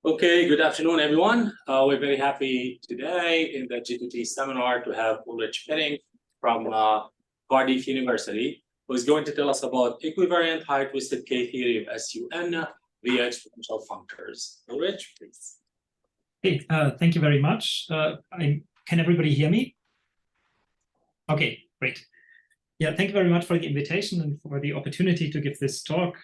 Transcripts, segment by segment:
Okay, good afternoon, everyone. We're very happy today in the GTT seminar to have Ulrich Pennig from Cardiff University, who is going to tell us about equivariant high-twisted K-theory of SUN via exponential functors. Ulrich, please. Hey, thank you very much. Can everybody hear me? Okay, great. Yeah, thank you very much for the invitation and for the opportunity to give this talk.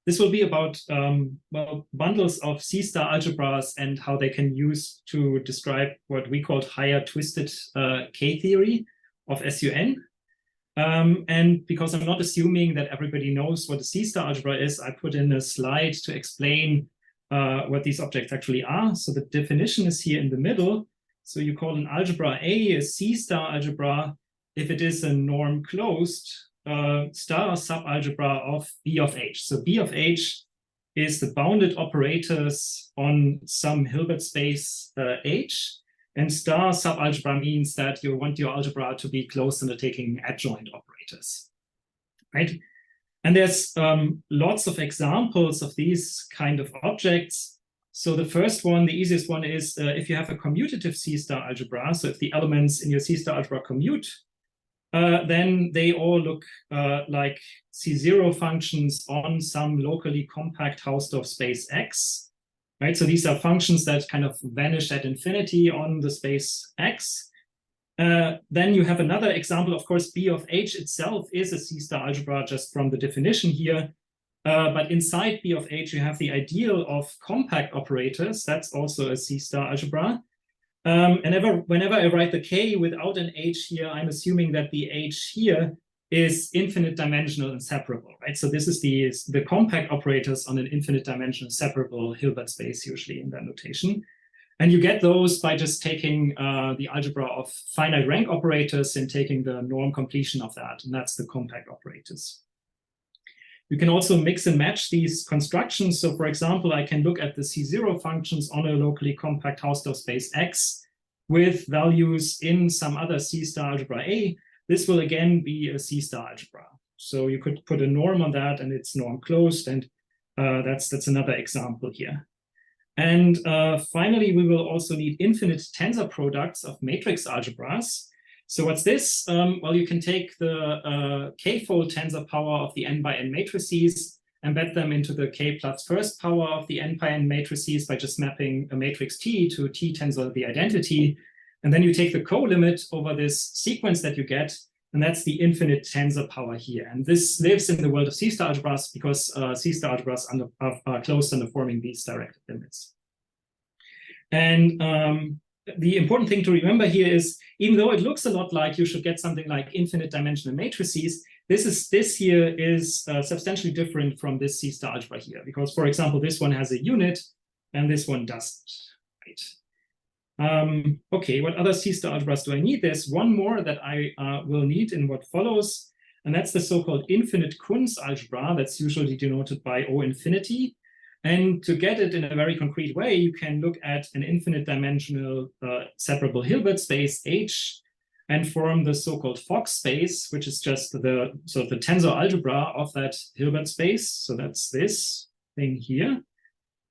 This will be about well, bundles of C-star algebras and how they can use to describe what we call higher twisted K-theory of SUN. And because I'm not assuming that everybody knows what a C-star algebra is, I put in a slide to explain what these objects actually are. So the definition is here in the middle. So you call an algebra A a C-star algebra if it is a norm-closed star subalgebra of B of H. So B of H is the bounded operators on some Hilbert space H, and star subalgebra means that you want your algebra to be closed under taking adjoint operators, right? And there's lots of examples of these kind of objects. So the first one, the easiest one is if you have a commutative C-star algebra. So if the elements in your C-star algebra commute, then they all look like C0 functions on some locally compact Hausdorff space X, right? So these are functions that kind of vanish at infinity on the space X. Then you have another example. Of course, B of H itself is a C-star algebra just from the definition here. But inside B of H, you have the ideal of compact operators. That's also a C-star algebra. And whenever I write the K without an H here, I'm assuming that the H here is infinite dimensional and separable, right? So this is the compact operators on an infinite dimensional separable Hilbert space, usually in that notation. And you get those by just taking the algebra of finite rank operators and taking the norm completion of that, and that's the compact operators. You can also mix and match these constructions. So for example, I can look at the C0 functions on a locally compact Hausdorff space X with values in some other C-star algebra A. This will again be a C-star algebra. So you could put a norm on that and it's norm closed, and that's another example here. And finally, we will also need infinite tensor products of matrix algebras. So what's this? Well, you can take the k-fold tensor power of the n by n matrices, embed them into the k plus first power of the n by n matrices by just mapping a matrix T to T tensor the identity. And then you take the co-limit over this sequence that you get, and that's the infinite tensor power here. And this lives in the world of C-star algebras because C-star algebras are closed under forming these directed limits. And the important thing to remember here is, even though it looks a lot like you should get something like infinite dimensional matrices, this here is substantially different from this C-star algebra here, because, for example, this one has a unit and this one doesn't, right? Okay, what other C-star algebras do I need? There's one more that I will need in what follows, and that's the so-called infinite Kunz algebra. That's usually denoted by O infinity. And to get it in a very concrete way, you can look at an infinite dimensional separable Hilbert space H and form the so-called Fock space, which is just the tensor algebra of that Hilbert space. So that's this thing here.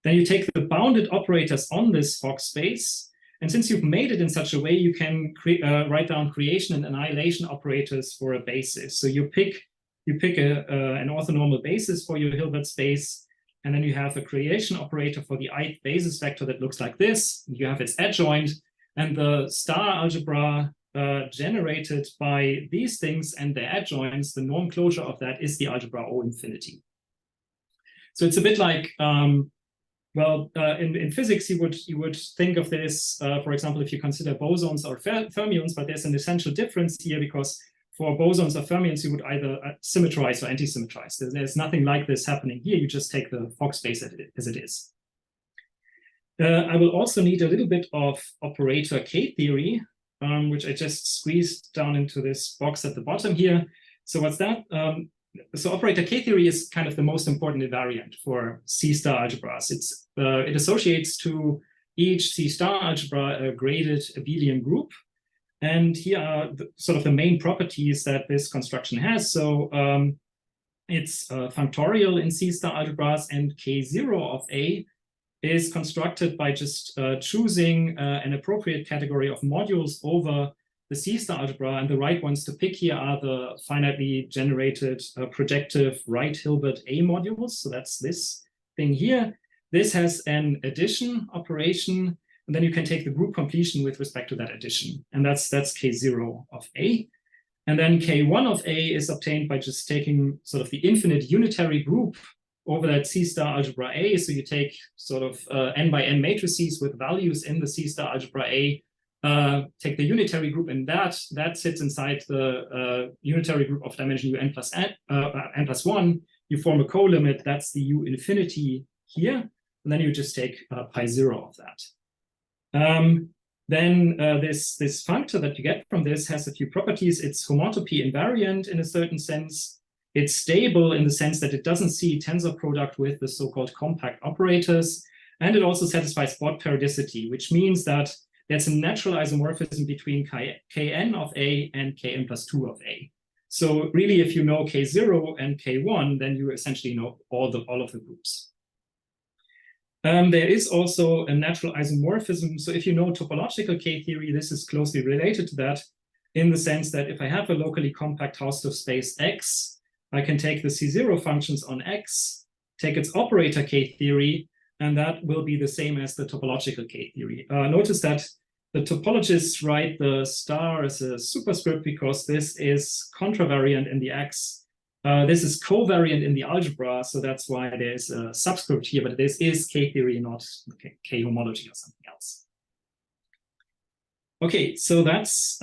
Then you take the bounded operators on this Fock space. And since you've made it in such a way, you can write down creation and annihilation operators for a basis. So you pick an orthonormal basis for your Hilbert space. And then you have a creation operator for the ith basis vector that looks like this. You have its adjoint, and the star algebra generated by these things and their adjoints, the norm closure of that is the algebra O infinity. So it's a bit like, well, in physics, you would think of this, for example, if you consider bosons or fermions, but there's an essential difference here because for bosons or fermions, you would either symmetrize or anti-symmetrize. There's nothing like this happening here. You just take the Fock space as it is. I will also need a little bit of operator K-theory, which I just squeezed down into this box at the bottom here. So what's that? So operator K-theory is kind of the most important invariant for C-star algebras. It associates to each C-star algebra a graded abelian group. And here are sort of the main properties that this construction has. So it's functorial in C-star algebras, and K0 of A is constructed by just choosing an appropriate category of modules over the C-star algebra, and the right ones to pick here are the finitely generated projective right Hilbert A modules. So that's this thing here. This has an addition operation, and then you can take the group completion with respect to that addition, and that's K0 of A. And then K1 of A is obtained by just taking sort of the infinite unitary group over that C-star algebra A. So you take sort of n by n matrices with values in the C-star algebra A, take the unitary group in that sits inside the unitary group of dimension n plus 1. You form a co-limit, that's the U infinity here, and then you just take pi 0 of that. Then this functor that you get from this has a few properties. It's homotopy invariant in a certain sense. It's stable in the sense that it doesn't see tensor product with the so-called compact operators. And it also satisfies spot periodicity, which means that there's a natural isomorphism between Kn of A and Kn plus 2 of A. So really, if you know K0 and K1, then you essentially know all of the groups. There is also a natural isomorphism. So if you know topological K-theory, this is closely related to that in the sense that if I have a locally compact Hausdorff space X, I can take the C0 functions on X, take its operator K-theory, and that will be the same as the topological K-theory. Notice that the topologists write the star as a superscript because this is contravariant in the X. This is covariant in the algebra, so that's why there's a subscript here, but this is K-theory, not K-homology or something else. Okay, so that's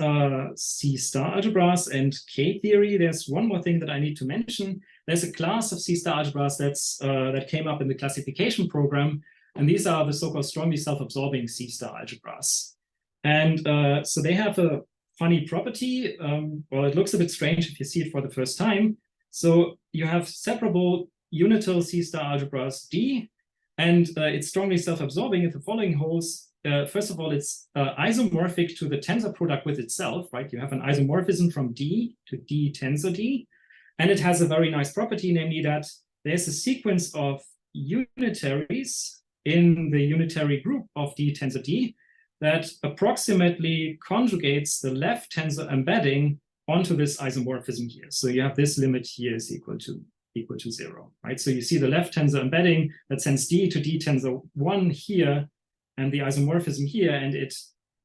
C-star algebras and K-theory. There's one more thing that I need to mention. There's a class of C-star algebras that came up in the classification program, and these are the so-called strongly self-absorbing C-star algebras. And so they have a funny property. Well, it looks a bit strange if you see it for the first time. So you have separable unital C-star algebras D, and it's strongly self-absorbing if the following holds. First of all, it's isomorphic to the tensor product with itself, right? You have an isomorphism from D to D tensor D. And it has a very nice property, namely that there's a sequence of unitaries in the unitary group of D tensor D that approximately conjugates the left tensor embedding onto this isomorphism here. So you have this limit here is equal to 0, right? So you see the left tensor embedding that sends D to D tensor 1 here, and the isomorphism here, and it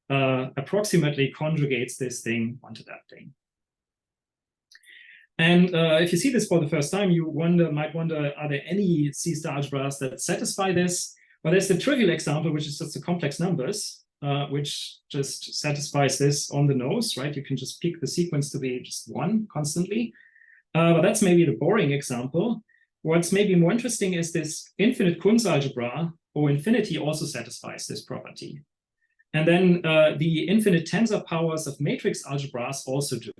approximately conjugates this thing onto that thing. And if you see this for the first time, you might wonder, are there any C-star algebras that satisfy this? Well, there's the trivial example, which is just the complex numbers, which just satisfies this on the nose, right? You can just pick the sequence to be just 1 constantly. But that's maybe the boring example. What's maybe more interesting is this infinite Kunz algebra, O infinity, also satisfies this property. And then the infinite tensor powers of matrix algebras also do.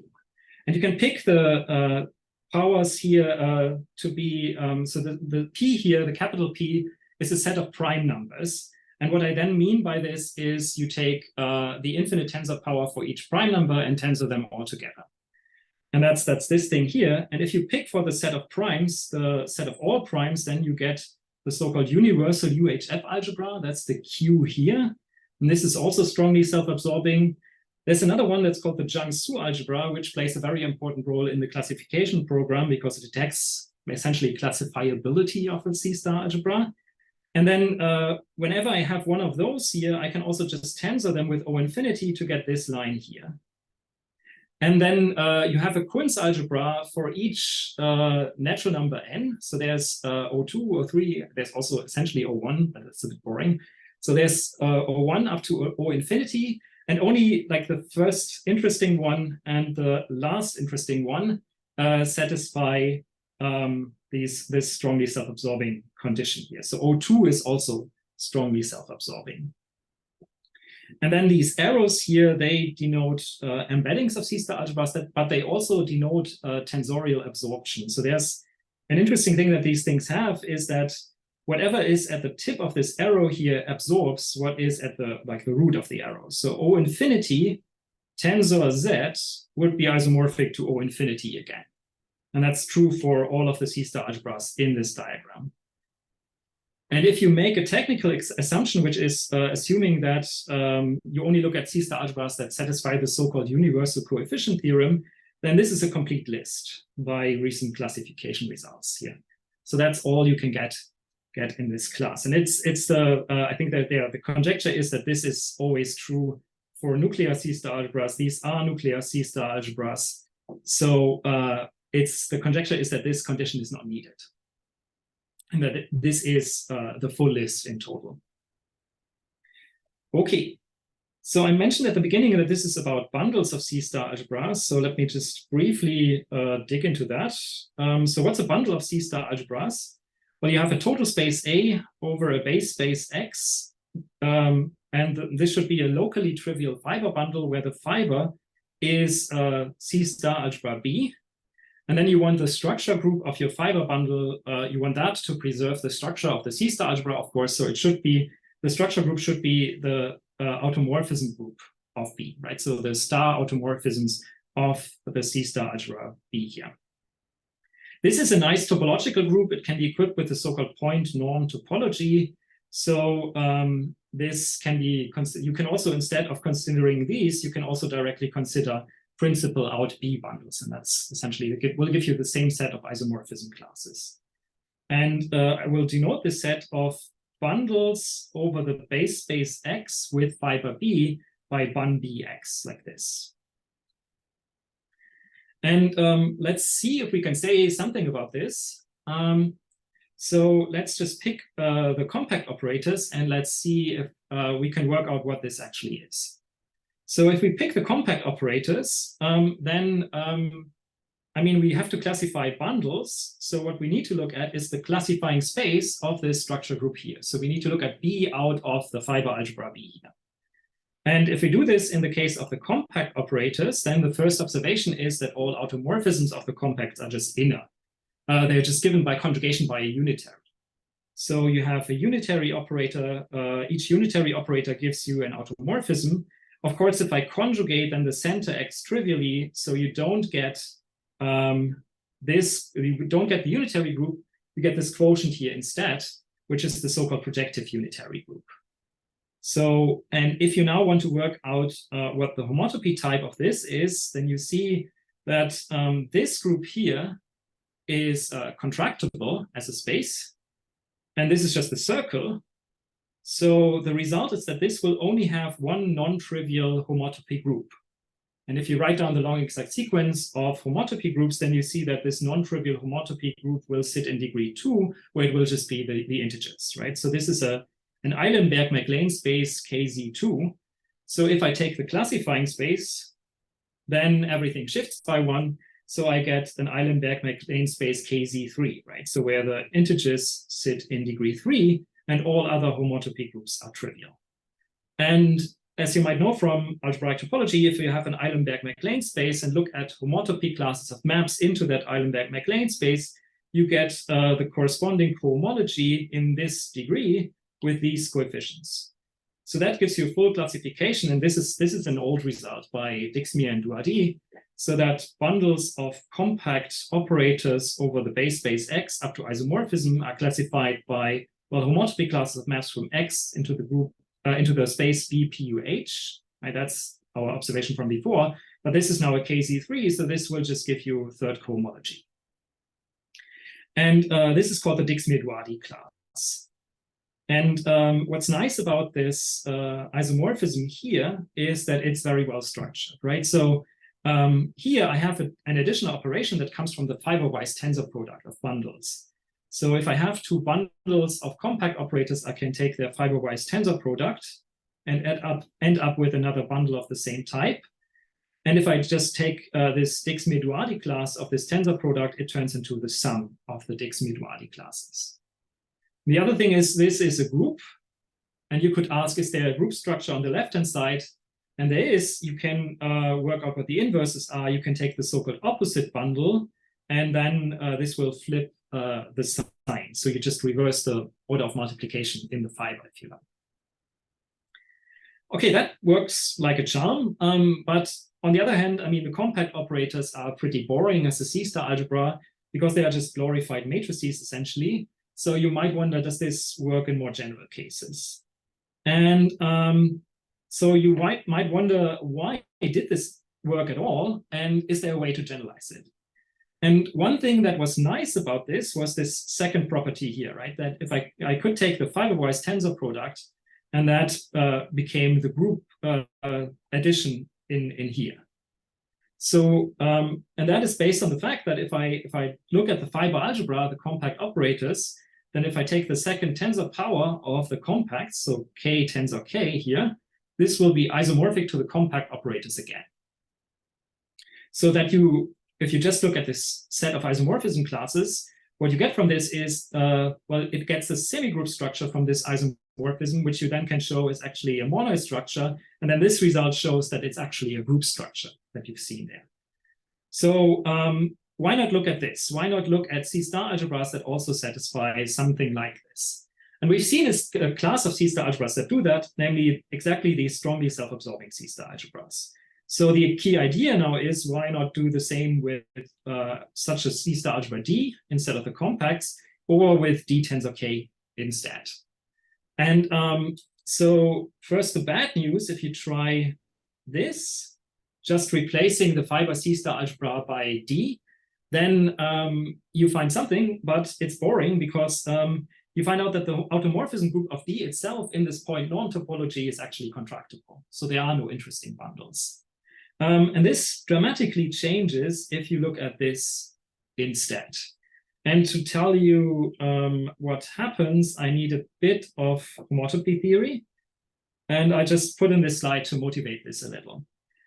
And you can pick the powers here to be, so the P here, the capital P, is a set of prime numbers. And what I then mean by this is you take the infinite tensor power for each prime number and tensor them all together. And that's this thing here. And if you pick for the set of primes, the set of all primes, then you get the so-called universal UHF algebra. That's the Q here. And this is also strongly self-absorbing. There's another one that's called the Jiangsu algebra, which plays a very important role in the classification program because it detects essentially classifiability of a C-star algebra. And then whenever I have one of those here, I can also just tensor them with O infinity to get this line here. And then you have a Kunz algebra for each natural number n. So there's O2, O3, there's also essentially O1, but that's a bit boring. So there's O1 up to O infinity. And only like the first interesting one and the last interesting one satisfy this strongly self-absorbing condition here. So O2 is also strongly self-absorbing. And then these arrows here, they denote embeddings of C-star algebras, but they also denote tensorial absorption. So there's an interesting thing that these things have is that whatever is at the tip of this arrow here absorbs what is at the root of the arrow. So O infinity tensor Z would be isomorphic to O infinity again. And that's true for all of the C-star algebras in this diagram. And if you make a technical assumption, which is assuming that you only look at C-star algebras that satisfy the so-called universal coefficient theorem, then this is a complete list by recent classification results here. So that's all you can get in this class. And it's the I think that the conjecture is that this is always true for nuclear C-star algebras. These are nuclear C-star algebras. So the conjecture is that this condition is not needed, and that this is the full list in total. Okay, so I mentioned at the beginning that this is about bundles of C-star algebras. So let me just briefly dig into that. So what's a bundle of C-star algebras? Well, you have a total space A over a base space X, and this should be a locally trivial fiber bundle where the fiber is C-star algebra B. And then you want the structure group of your fiber bundle, you want that to preserve the structure of the C-star algebra, of course. So it should be, the structure group should be the automorphism group of B, right? So the star automorphisms of the C-star algebra B here. This is a nice topological group. It can be equipped with the so-called point norm topology. So this can be, you can also, instead of considering these, you can also directly consider principal out B bundles. And that's essentially, it will give you the same set of isomorphism classes. And I will denote this set of bundles over the base space X with fiber B by bun BX, like this. And let's see if we can say something about this. So let's just pick the compact operators and let's see if we can work out what this actually is. So if we pick the compact operators, then I mean, we have to classify bundles. So what we need to look at is the classifying space of this structure group here. So we need to look at B out of the fiber algebra B here. And if we do this in the case of the compact operators, then the first observation is that all automorphisms of the compacts are just inner. They're just given by conjugation by a unitary. So you have a unitary operator. Each unitary operator gives you an automorphism. Of course, if I conjugate, then the center acts trivially. So you don't get this, you don't get the unitary group. You get this quotient here instead, which is the so-called projective unitary group. So, and if you now want to work out what the homotopy type of this is, then you see that this group here is contractible as a space, and this is just a circle. So the result is that this will only have one non-trivial homotopy group. And if you write down the long exact sequence of homotopy groups, then you see that this non-trivial homotopy group will sit in degree 2, where it will just be the integers, right? So this is an Eilenberg-MacLane space KZ2. So if I take the classifying space, then everything shifts by 1. So I get an Eilenberg-MacLane space KZ3, right? So where the integers sit in degree 3 and all other homotopy groups are trivial. And as you might know from algebraic topology, if you have an Eilenberg-MacLane space and look at homotopy classes of maps into that Eilenberg-MacLane space, you get the corresponding cohomology in this degree with these coefficients. So that gives you full classification, and this is an old result by Dixmuir and Douardi, so that bundles of compact operators over the base space X up to isomorphism are classified by, well, homotopy classes of maps from X into the group into the space BPUH. Right, that's our observation from before, but this is now a KZ3, so this will just give you third cohomology. And this is called the Dixmuir-Douardi class. And what's nice about this isomorphism here is that it's very well structured, right? So here I have an additional operation that comes from the fiber-wise tensor product of bundles. So if I have two bundles of compact operators, I can take their fiber-wise tensor product and end up with another bundle of the same type. And if I just take this Dixmuir-Douardi class of this tensor product, it turns into the sum of the Dixmuir-Douardi classes. The other thing is, this is a group. And you could ask, is there a group structure on the left-hand side? And there is. You can work out what the inverses are. You can take the so-called opposite bundle, and then this will flip the sign. So you just reverse the order of multiplication in the fiber, if you like. Okay, that works like a charm. But on the other hand, I mean, the compact operators are pretty boring as a C-star algebra because they are just glorified matrices, essentially. So you might wonder, does this work in more general cases? And so you might wonder, why did this work at all? And is there a way to generalize it? And one thing that was nice about this was this second property here, right? That if I could take the fiber-wise tensor product, and that became the group addition in here. So, and that is based on the fact that if I look at the fiber algebra, the compact operators, then if I take the second tensor power of the compacts, so k tensor k here, this will be isomorphic to the compact operators again. So that if you just look at this set of isomorphism classes, what you get from this is, well, it gets a semigroup structure from this isomorphism, which you then can show is actually a monoid structure. And then this result shows that it's actually a group structure that you've seen there. So why not look at this? Why not look at C-star algebras that also satisfy something like this? And we've seen a class of C-star algebras that do that, namely exactly these strongly self-absorbing C-star algebras. So the key idea now is, why not do the same with such a C-star algebra D instead of the compacts, or with D tensor K instead? And so first, the bad news, if you try this, just replacing the fiber C-star algebra by D, then you find something, but it's boring because you find out that the automorphism group of D itself in this point norm topology is actually contractible. So there are no interesting bundles. And this dramatically changes if you look at this instead. And to tell you what happens, I need a bit of homotopy theory. And I just put in this slide to motivate this a little.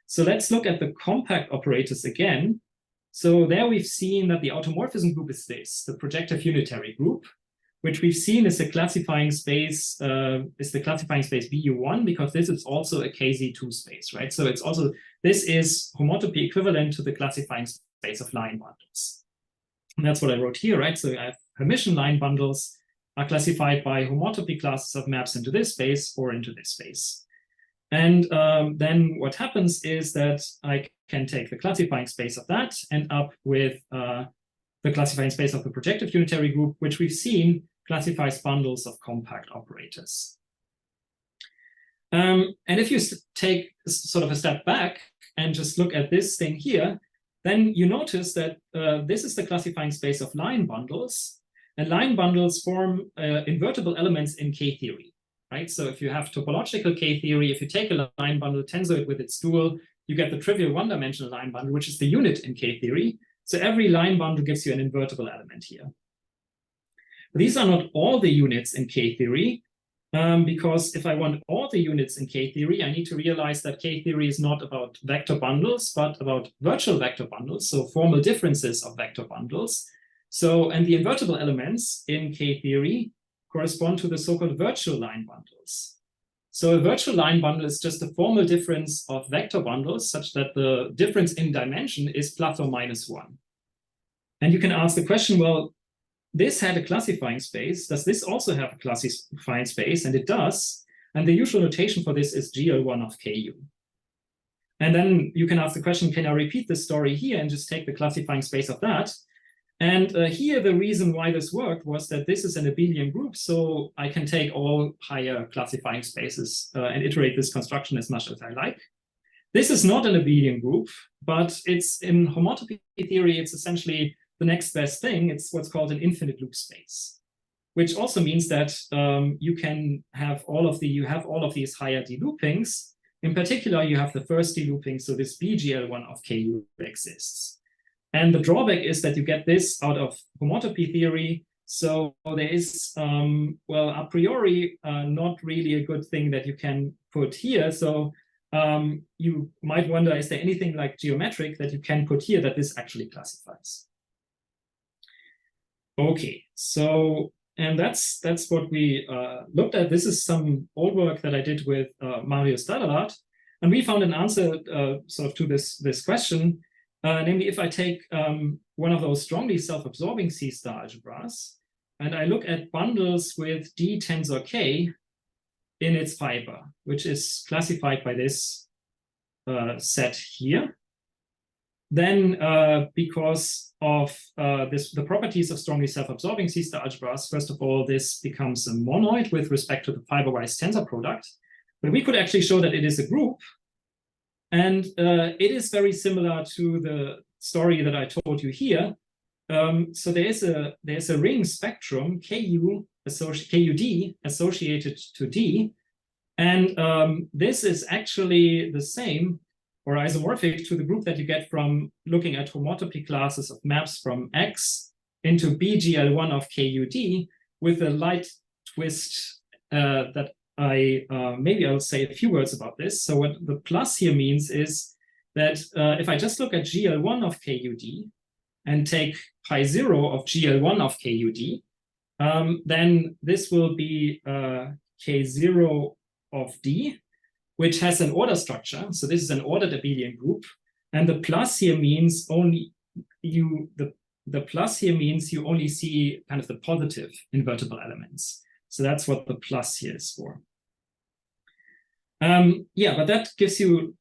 So let's look at the compact operators again. So there we've seen that the automorphism group is this, the projective unitary group, which we've seen is the classifying space BU1, because this is also a KZ2 space, right? So it's also, this is homotopy equivalent to the classifying space of line bundles. And that's what I wrote here, right? So I have Hermitian line bundles are classified by homotopy classes of maps into this space or into this space. And then what happens is that I can take the classifying space of that, end up with the classifying space of the projective unitary group, which we've seen classifies bundles of compact operators. And if you take sort of a step back and just look at this thing here, then you notice that this is the classifying space of line bundles, and line bundles form invertible elements in K-theory, right? So if you have topological K-theory, if you take a line bundle, tensor it with its dual, you get the trivial one-dimensional line bundle, which is the unit in K-theory. So every line bundle gives you an invertible element here. These are not all the units in K-theory, because if I want all the units in K-theory, I need to realize that K-theory is not about vector bundles, but about virtual vector bundles, so formal differences of vector bundles. So, and the invertible elements in K-theory correspond to the so-called virtual line bundles. So a virtual line bundle is just a formal difference of vector bundles such that the difference in dimension is plus or minus 1. And you can ask the question, well, this had a classifying space. Does this also have a classifying space? And it does. And the usual notation for this is GL1 of KU. And then you can ask the question, can I repeat this story here and just take the classifying space of that? And here, the reason why this worked was that this is an abelian group, so I can take all higher classifying spaces and iterate this construction as much as I like. This is not an abelian group, but it's in homotopy theory, it's essentially the next best thing. It's what's called an infinite loop space, which also means that you can have all of these higher deloopings. In particular, you have the first delooping, so this BGL1 of KU exists. And the drawback is that you get this out of homotopy theory. So there is, well, a priori, not really a good thing that you can put here. So you might wonder, is there anything like geometric that you can put here that this actually classifies? Okay, so, and that's what we looked at. This is some old work that I did with Mario Stadalat. And we found an answer sort of to this question. Namely, if I take one of those strongly self-absorbing C-star algebras, and I look at bundles with D tensor K in its fiber, which is classified by this set here, then because of the properties of strongly self-absorbing C-star algebras, first of all, this becomes a monoid with respect to the fiber-wise tensor product. But we could actually show that it is a group. And it is very similar to the story that I told you here. So there's a ring spectrum KUD associated to D. And this is actually the same or isomorphic to the group that you get from looking at homotopy classes of maps from X into BGL1 of KUD with a light twist that maybe I'll say a few words about this. So what the plus here means is that if I just look at GL1 of KUD and take pi 0 of GL1 of KUD, then this will be K0 of D, which has an order structure. So this is an ordered abelian group. And the plus here means only the plus here means you only see kind of the positive invertible elements. So that's what the plus here is for. Yeah, but that gives you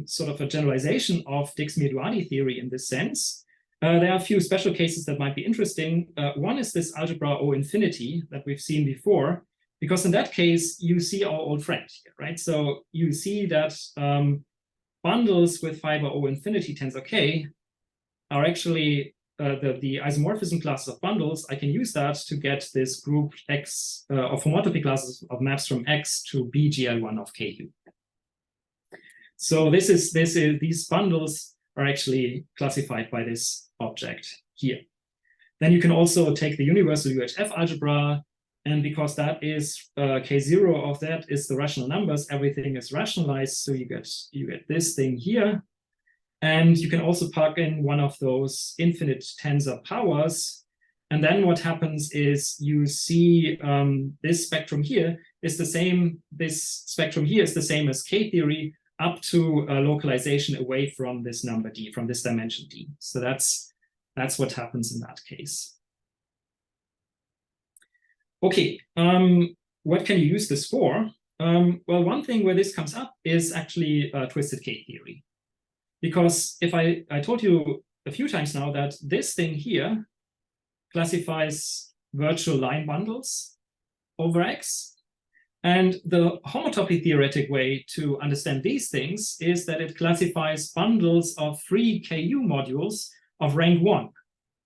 sort of a generalization of Dix-Meduani theory in this sense. There are a few special cases that might be interesting. One is this algebra O infinity that we've seen before, because in that case, you see our old friend here, right? So you see that bundles with fiber O infinity tensor K are actually the isomorphism classes of bundles. I can use that to get this group X of homotopy classes of maps from X to BGL1 of KU. So these bundles are actually classified by this object here. Then you can also take the universal UHF algebra, and because that is K0 of that is the rational numbers, everything is rationalized. So you get this thing here. And you can also plug in one of those infinite tensor powers. And then what happens is you see this spectrum here is the same. This spectrum here is the same as K theory up to a localization away from this number D, from this dimension D. So that's what happens in that case. Okay, what can you use this for? Well, one thing where this comes up is actually twisted K theory. Because if I told you a few times now that this thing here classifies virtual line bundles over X. And the homotopy theoretic way to understand these things is that it classifies bundles of free KU modules of rank 1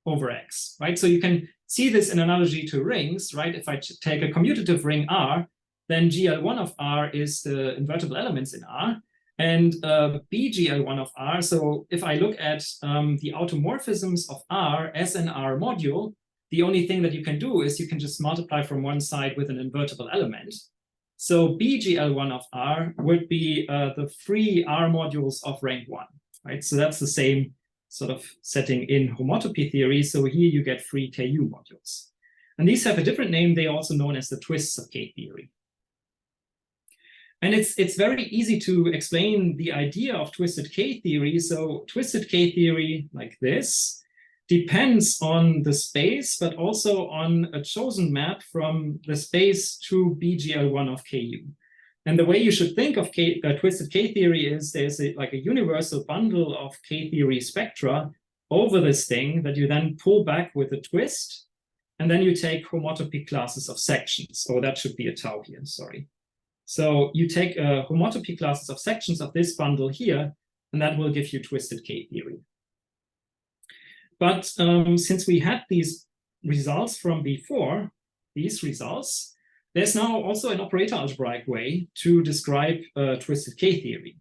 over X, right? So you can see this in analogy to rings, right? If I take a commutative ring R, then GL1 of R is the invertible elements in R, and BGL1 of R. So if I look at the automorphisms of R as an R module, the only thing that you can do is you can just multiply from one side with an invertible element. So BGL1 of R would be the free R modules of rank 1, right? So that's the same sort of setting in homotopy theory. So here you get free KU modules. And these have a different name. They are also known as the twists of K theory. And it's very easy to explain the idea of twisted K theory. So twisted K theory, like this, depends on the space, but also on a chosen map from the space to BGL1 of KU. And the way you should think of twisted K theory is there's like a universal bundle of K theory spectra over this thing that you then pull back with a twist, and then you take homotopy classes of sections. Oh, that should be a tau here, sorry. So you take homotopy classes of sections of this bundle here, and that will give you twisted K theory. But since we had these results from before, these results, there's now also an operator algebraic way to describe twisted K theory.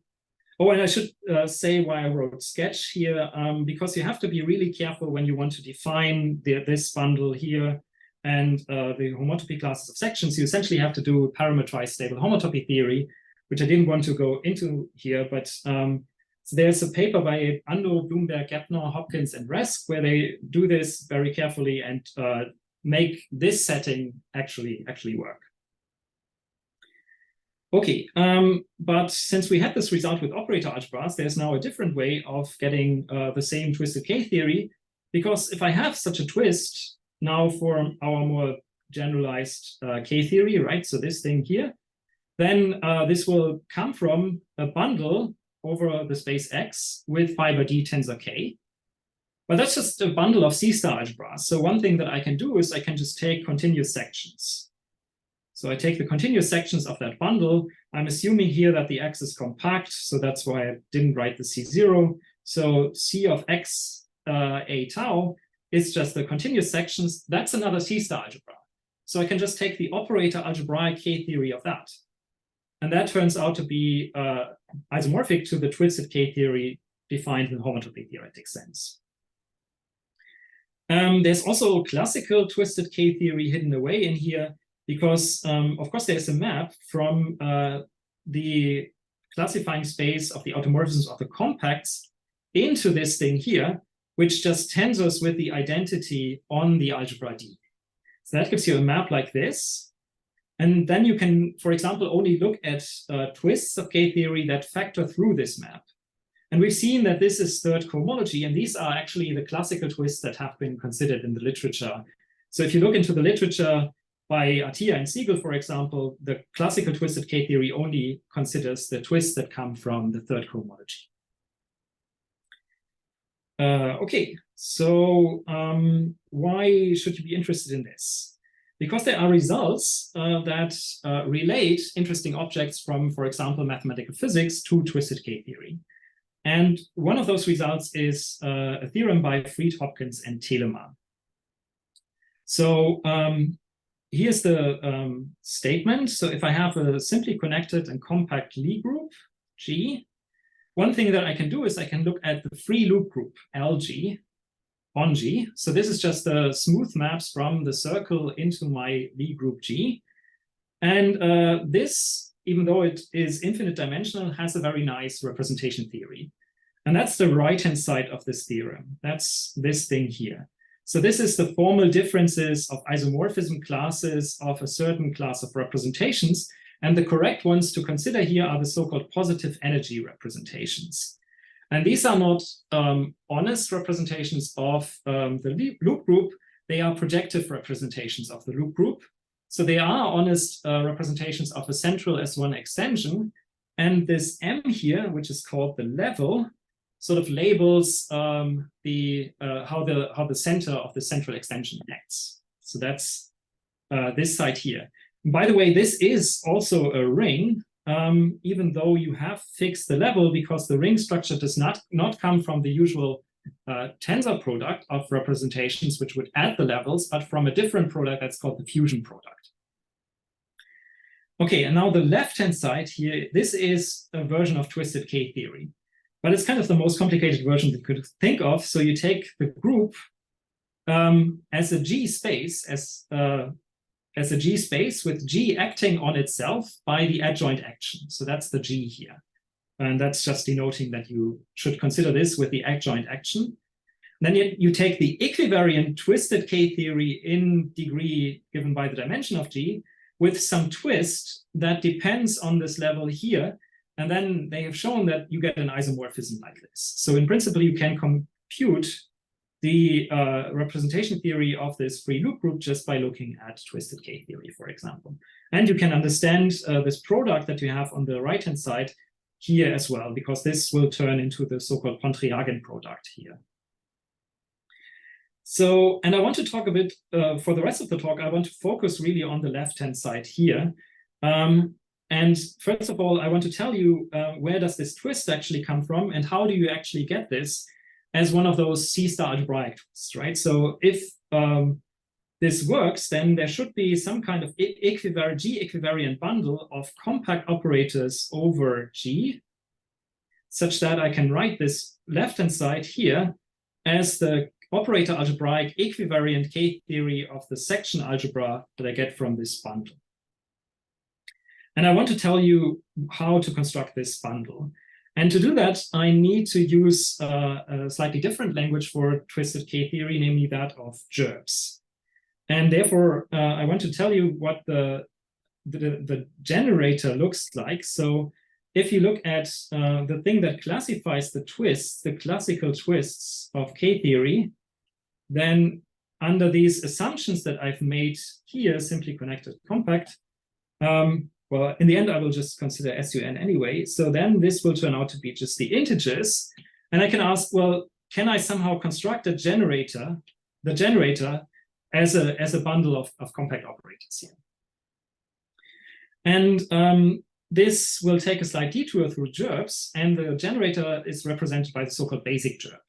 Oh, and I should say why I wrote sketch here, because you have to be really careful when you want to define this bundle here and the homotopy classes of sections. You essentially have to do parametrized stable homotopy theory, which I didn't want to go into here, but so there's a paper by Ando, Bloomberg, Gepner, Hopkins, and Resk, where they do this very carefully and make this setting actually work. Okay, but since we had this result with operator algebras, there's now a different way of getting the same twisted K theory, because if I have such a twist now for our more generalized K theory, right? So this thing here, then this will come from a bundle over the space X with fiber D tensor K. But that's just a bundle of C-star algebras. So one thing that I can do is I can just take continuous sections. So I take the continuous sections of that bundle. I'm assuming here that the X is compact, so that's why I didn't write the C0. So C of X A tau is just the continuous sections. That's another C-star algebra. So I can just take the operator algebraic K-theory of that. And that turns out to be isomorphic to the twisted K-theory defined in the homotopy theoretic sense. There's also classical twisted K-theory hidden away in here because, of course, there's a map from the classifying space of the automorphisms of the compacts into this thing here, which just tensors with the identity on the algebra D. So that gives you a map like this. And then you can, for example, only look at twists of K-theory that factor through this map. And we've seen that this is third cohomology, and these are actually the classical twists that have been considered in the literature. So if you look into the literature by Atiyah and Siegel, for example, the classical twisted K-theory only considers the twists that come from the third cohomology. Okay, so why should you be interested in this? Because there are results that relate interesting objects from, for example, mathematical physics to twisted K-theory. And one of those results is a theorem by Fried, Hopkins, and Telemann. So here's the statement. So if I have a simply connected and compact Lie group, G, one thing that I can do is I can look at the free loop group, LG, on G. So this is just the smooth maps from the circle into my Lie group G. And this, even though it is infinite dimensional, has a very nice representation theory. And that's the right-hand side of this theorem. That's this thing here. So this is the formal differences of isomorphism classes of a certain class of representations. And the correct ones to consider here are the so-called positive energy representations. And these are not honest representations of the loop group. They are projective representations of the loop group. So they are honest representations of a central S1 extension. And this M here, which is called the level, sort of labels how the center of the central extension acts. So that's this side here. And by the way, this is also a ring, even though you have fixed the level, because the ring structure does not come from the usual tensor product of representations, which would add the levels, but from a different product that's called the fusion product. Okay, and now the left-hand side here, this is a version of twisted K-theory, but it's kind of the most complicated version you could think of. So you take the group as a G space, as a G space with G acting on itself by the adjoint action. So that's the G here. And that's just denoting that you should consider this with the adjoint action. Then you take the equivariant twisted K-theory in degree given by the dimension of G with some twist that depends on this level here. And then they have shown that you get an isomorphism like this. So in principle, you can compute the representation theory of this free loop group just by looking at twisted K-theory, for example. And you can understand this product that you have on the right-hand side here as well, because this will turn into the so-called Pontryagin product here. So, and I want to talk a bit, for the rest of the talk, I want to focus really on the left-hand side here. And first of all, I want to tell you where does this twist actually come from and how do you actually get this as one of those C-star algebraic twists, right? So if this works, then there should be some kind of G-equivariant bundle of compact operators over G, such that I can write this left-hand side here as the operator algebraic equivariant K-theory of the section algebra that I get from this bundle. And I want to tell you how to construct this bundle. And to do that, I need to use a slightly different language for twisted K-theory, namely that of gerbs. And therefore, I want to tell you what the generator looks like. So if you look at the thing that classifies the twists, the classical twists of K-theory, then under these assumptions that I've made here, simply connected compact, well, in the end, I will just consider SUN anyway. So then this will turn out to be just the integers. And I can ask, well, can I somehow construct a generator, the generator, as a bundle of compact operators here? And this will take a slight detour through gerbs, and the generator is represented by the so-called basic gerb.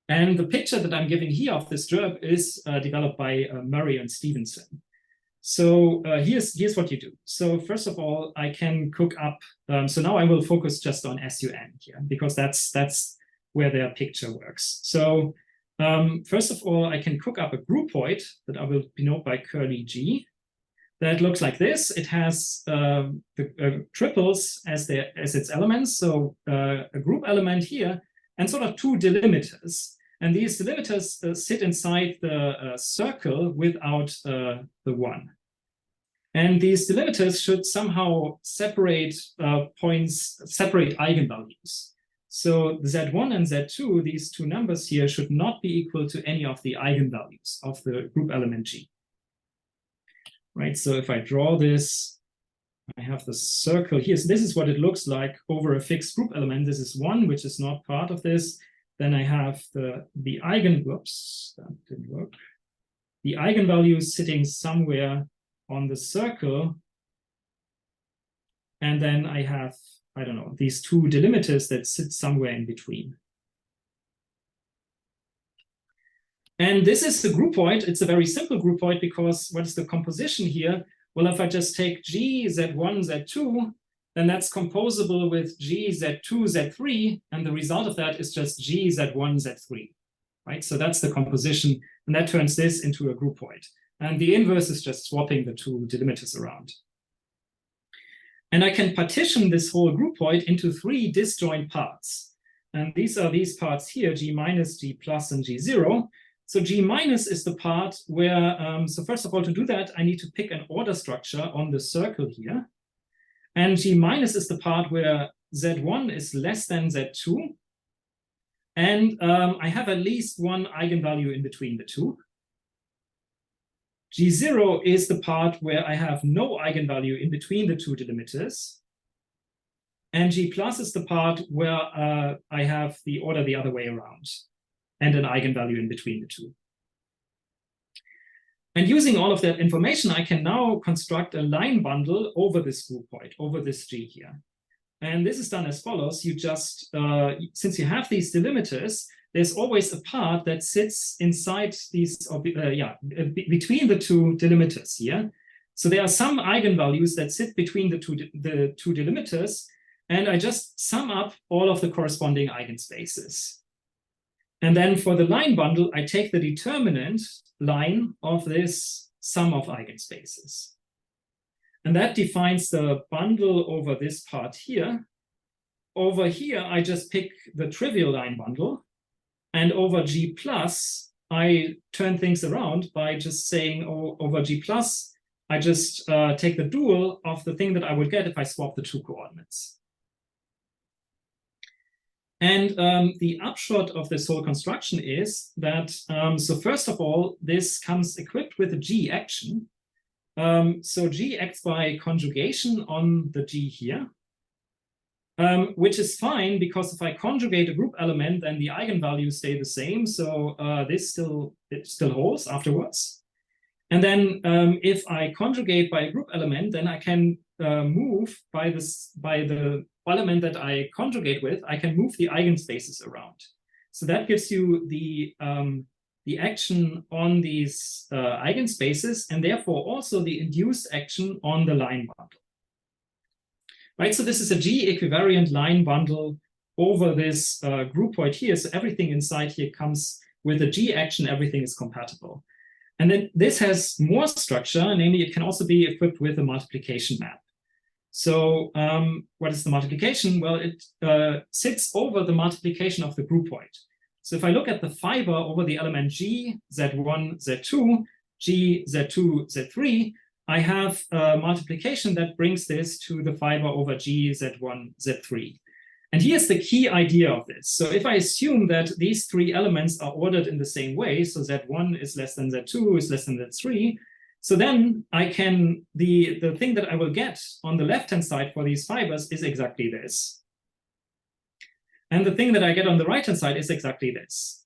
And the picture that I'm giving here of this gerb is developed by Murray and Stevenson. So here's what you do. So first of all, I can cook up. So now I will focus just on SUN here, because that's where their picture works. So first of all, I can cook up a groupoid that I will denote by curly G. That looks like this. It has the triples as its elements. So a group element here and sort of two delimiters. And these delimiters sit inside the circle without the one. And these delimiters should somehow separate points, separate eigenvalues. So Z1 and Z2, these two numbers here, should not be equal to any of the eigenvalues of the group element G. Right, so if I draw this, I have the circle here. So this is what it looks like over a fixed group element. This is 1, which is not part of this. Then I have the whoops, that didn't work. The eigenvalues sitting somewhere on the circle. And then I have, I don't know, these two delimiters that sit somewhere in between. And this is the groupoid. It's a very simple groupoid because what is the composition here? Well, if I just take G, Z1, Z2, then that's composable with G, Z2, Z3, and the result of that is just G, Z1, Z3, right? So that's the composition, and that turns this into a groupoid. And the inverse is just swapping the two delimiters around. And I can partition this whole groupoid into 3 disjoint parts. And these are these parts here, G minus, G plus, and G0. So G minus is the part where, so first of all, to do that, I need to pick an order structure on the circle here. And G minus is the part where Z1 is less than Z2. And I have at least one eigenvalue in between the two. G0 is the part where I have no eigenvalue in between the two delimiters. And G plus is the part where I have the order the other way around and an eigenvalue in between the two. And using all of that information, I can now construct a line bundle over this groupoid, over this G here. And this is done as follows. You just, since you have these delimiters, there's always a part that sits inside these, between the two delimiters here. So there are some eigenvalues that sit between the two delimiters, and I just sum up all of the corresponding eigenspaces. And then for the line bundle, I take the determinant line of this sum of eigenspaces. And that defines the bundle over this part here. Over here, I just pick the trivial line bundle. And over G plus, I turn things around by just saying, oh, over G plus, I just take the dual of the thing that I would get if I swap the two coordinates. And the upshot of this whole construction is that, so first of all, this comes equipped with a G action. So G acts by conjugation on the G here, which is fine because if I conjugate a group element, then the eigenvalues stay the same. So it still holds afterwards. And then if I conjugate by a group element, then I can move by the element that I conjugate with, I can move the eigenspaces around. So that gives you the action on these eigenspaces and therefore also the induced action on the line bundle. Right, so this is a G equivariant line bundle over this groupoid here. So everything inside here comes with a G action, everything is compatible. And then this has more structure, namely it can also be equipped with a multiplication map. So what is the multiplication? Well, it sits over the multiplication of the groupoid. So if I look at the fiber over the element G, Z1, Z2, G, Z2, Z3, I have a multiplication that brings this to the fiber over G, Z1, Z3. And here's the key idea of this. So if I assume that these three elements are ordered in the same way, so Z1 is less than Z2 is less than Z3, So then I can, the thing that I will get on the left-hand side for these fibers is exactly this. And the thing that I get on the right-hand side is exactly this.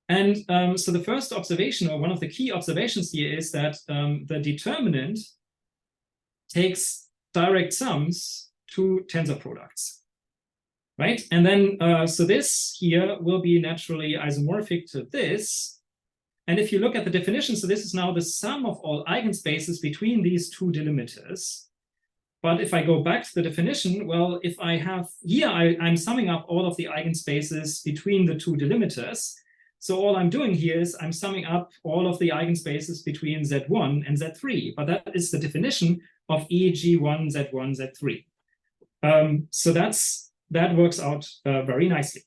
And so the first observation, or one of the key observations here, is that the determinant takes direct sums to tensor products, right? And then, so this here will be naturally isomorphic to this. And if you look at the definition, so this is now the sum of all eigenspaces between these two delimiters. But if I go back to the definition, well, if I have here, I'm summing up all of the eigenspaces between the two delimiters. So all I'm doing here is I'm summing up all of the eigenspaces between Z1 and Z3. But that is the definition of EG1, Z1, Z3. So that works out very nicely.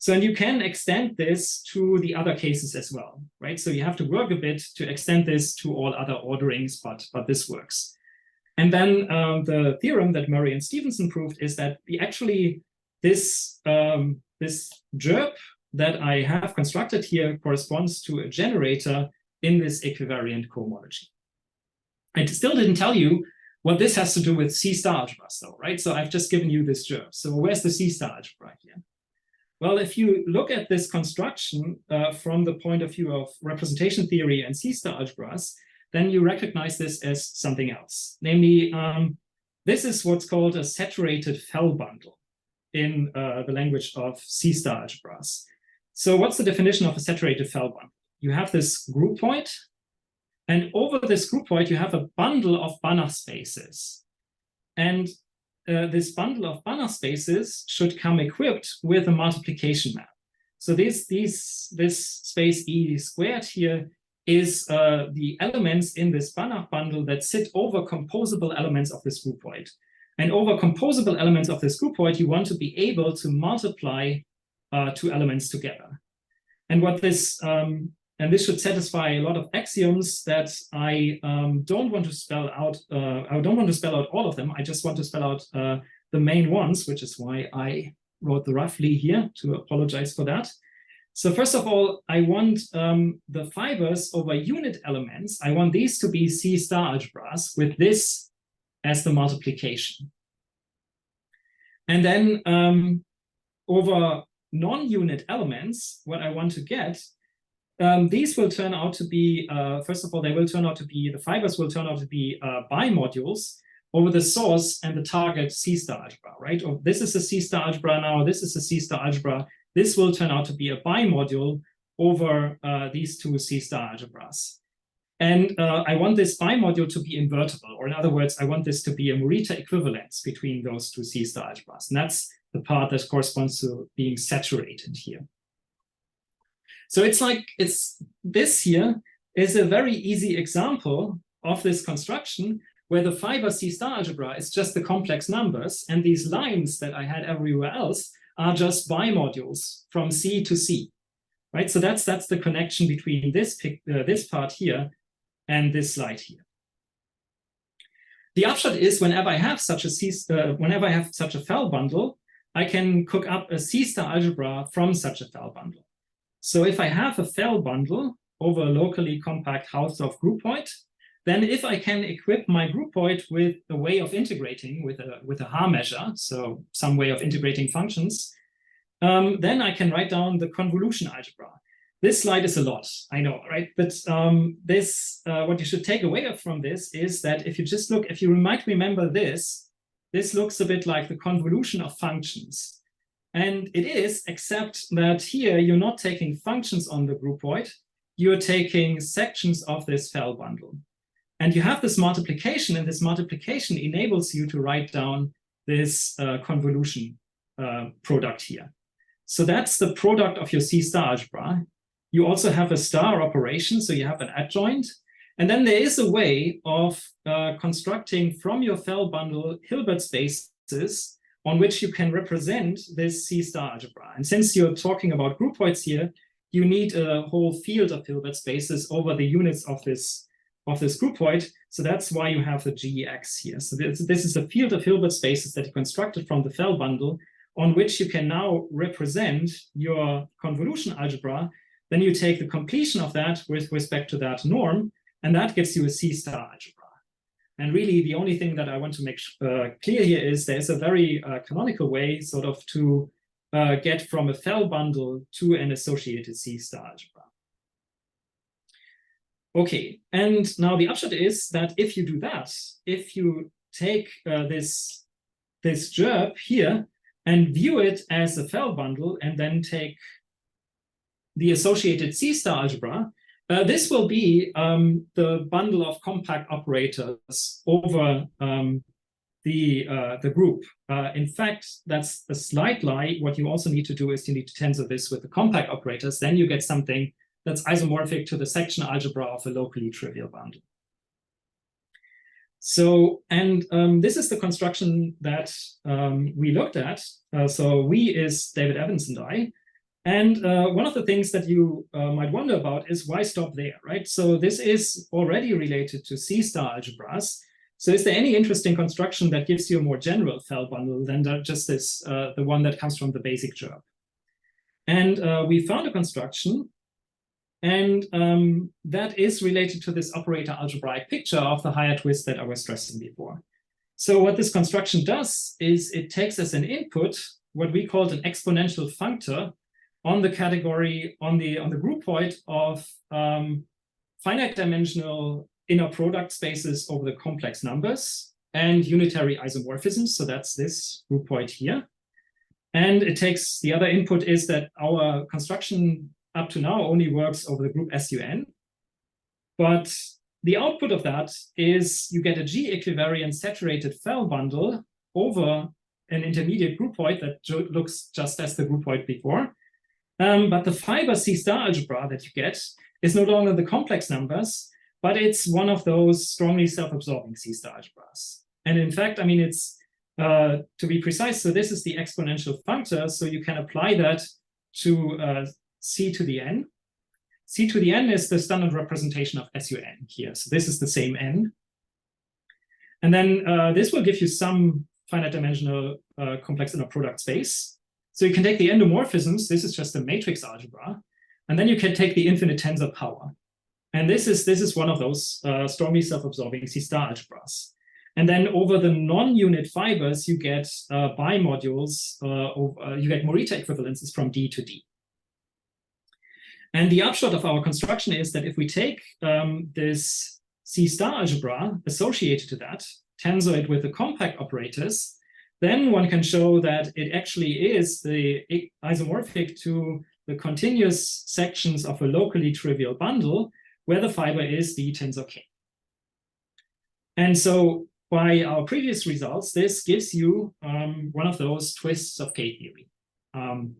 So, and you can extend this to the other cases as well, right? So you have to work a bit to extend this to all other orderings, but this works. And then the theorem that Murray and Stevenson proved is that this gerb that I have constructed here corresponds to a generator in this equivariant cohomology. I still didn't tell you what this has to do with C-star algebras though, right? So I've just given you this gerb. So where's the C-star algebra here? Well, if you look at this construction from the point of view of representation theory and C-star algebras, then you recognize this as something else. Namely, this is what's called a saturated Fell bundle in the language of C-star algebras. So what's the definition of a saturated Fell bundle? You have this group point, and over this group point, you have a bundle of Banach spaces. And this bundle of Banach spaces should come equipped with a multiplication map. So this space E squared here is the elements in this Banach bundle that sit over composable elements of this groupoid. And over composable elements of this groupoid, you want to be able to multiply two elements together. And what this, and this should satisfy a lot of axioms that I don't want to spell out. I don't want to spell out all of them. I just want to spell out the main ones, which is why I wrote the roughly here, to apologize for that. So first of all, I want the fibers over unit elements. I want these to be C-star algebras with this as the multiplication. And then over non-unit elements, what I want to get, these will turn out to be, first of all, they will turn out to be, the fibers will turn out to be bimodules over the source and the target C-star algebra, right? Or this is a C-star algebra now, this is a C-star algebra. This will turn out to be a bimodule over these two C-star algebras. And I want this bimodule to be invertible, or in other words, I want this to be a Morita equivalence between those two C-star algebras. And that's the part that corresponds to being saturated here. So it's like, this here is a very easy example of this construction where the fiber C-star algebra is just the complex numbers, and these lines that I had everywhere else are just bimodules from C to C, right? So that's the connection between this part here and this slide here. The upshot is whenever I have such a Fell bundle, I can cook up a C-star algebra from such a Fell bundle. So if I have a Fell bundle over a locally compact Hausdorff groupoid, then if I can equip my groupoid with a way of integrating with a Haar measure, so some way of integrating functions, then I can write down the convolution algebra. This slide is a lot, I know, right? But what you should take away from this is that if you just look, if you might remember this looks a bit like the convolution of functions. And it is, except that here you're not taking functions on the groupoid, you're taking sections of this Fell bundle. And you have this multiplication, and this multiplication enables you to write down this convolution product here. So that's the product of your C-star algebra. You also have a star operation, so you have an adjoint. And then there is a way of constructing from your Fell bundle Hilbert spaces on which you can represent this C-star algebra. And since you're talking about groupoids here, you need a whole field of Hilbert spaces over the units of this groupoid. So that's why you have the GX here. So this is a field of Hilbert spaces that you constructed from the Fell bundle on which you can now represent your convolution algebra. Then you take the completion of that with respect to that norm, and that gives you a C-star algebra. And really, the only thing that I want to make clear here is there's a very canonical way sort of to get from a fell bundle to an associated C-star algebra. Okay, and now the upshot is that if you do that, if you take this gerb here and view it as a fell bundle and then take the associated C-star algebra, this will be the bundle of compact operators over the group. In fact, that's a slight lie. What you also need to do is you need to tensor this with the compact operators. Then you get something that's isomorphic to the section algebra of a locally trivial bundle. So, and this is the construction that we looked at. So we is David Evans and I. And one of the things that you might wonder about is why stop there, right? So this is already related to C-star algebras. So is there any interesting construction that gives you a more general fell bundle than just this, the one that comes from the basic gerb? And we found a construction, and that is related to this operator algebraic picture of the higher twist that I was stressing before. So what this construction does is it takes as an input what we called an exponential functor on the category, on the group point of finite dimensional inner product spaces over the complex numbers and unitary isomorphisms. So that's this group point here. And it takes, the other input is that our construction up to now only works over the group SUN. But the output of that is you get a G equivariant saturated fell bundle over an intermediate group point that looks just as the group point before. But the fiber C-star algebra that you get is no longer the complex numbers, but it's one of those strongly self-absorbing C-star algebras. And in fact, I mean, it's, to be precise, so this is the exponential functor, so you can apply that to C to the n. C to the n is the standard representation of SUN here. So this is the same n. And then this will give you some finite dimensional complex inner product space. So you can take the endomorphisms, this is just a matrix algebra, and then you can take the infinite tensor power. And this is one of those strongly self-absorbing C-star algebras. And then over the non-unit fibers, you get bimodules, you get Morita equivalences from D to D. And the upshot of our construction is that if we take this C-star algebra associated to that, tensor it with the compact operators, then one can show that it actually is the isomorphic to the continuous sections of a locally trivial bundle where the fiber is the tensor K. And so by our previous results, this gives you one of those twists of K theory. And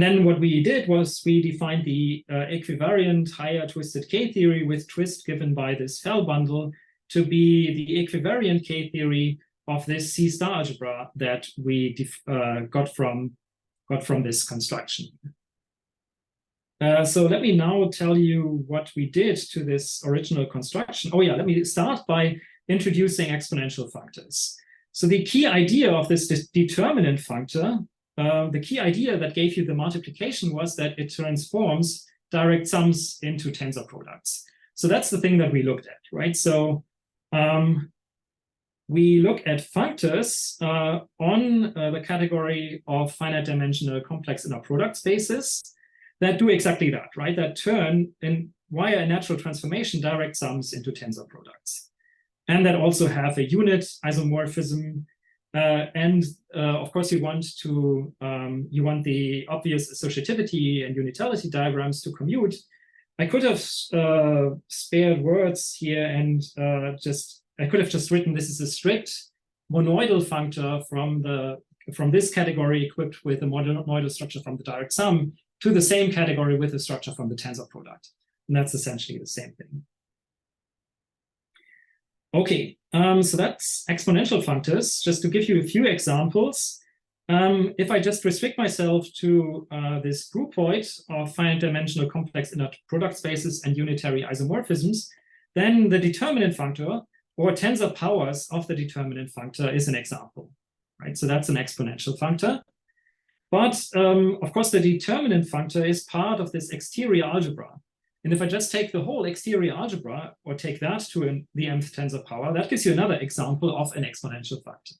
then what we did was we defined the equivariant higher twisted K theory with twist given by this fell bundle to be the equivariant K theory of this C-star algebra that we got from this construction. So let me now tell you what we did to this original construction. Oh yeah, let me start by introducing exponential functors. So the key idea of this determinant functor, the key idea that gave you the multiplication was that it transforms direct sums into tensor products. So that's the thing that we looked at, right? So we look at functors on the category of finite dimensional complex inner product spaces that do exactly that, right? That turn in via a natural transformation direct sums into tensor products. And that also have a unit isomorphism. Of course, you want the obvious associativity and unitality diagrams to commute. I could have spared words here and I could have just written this is a strict monoidal functor from this category equipped with a monoidal structure from the direct sum to the same category with a structure from the tensor product. And that's essentially the same thing. Okay, so that's exponential functors. Just to give you a few examples, if I just restrict myself to this groupoid of finite dimensional complex inner product spaces and unitary isomorphisms, then the determinant functor or tensor powers of the determinant functor is an example, right? So that's an exponential functor. But of course, the determinant functor is part of this exterior algebra. And if I just take the whole exterior algebra, or take that to the nth tensor power, that gives you another example of an exponential factor.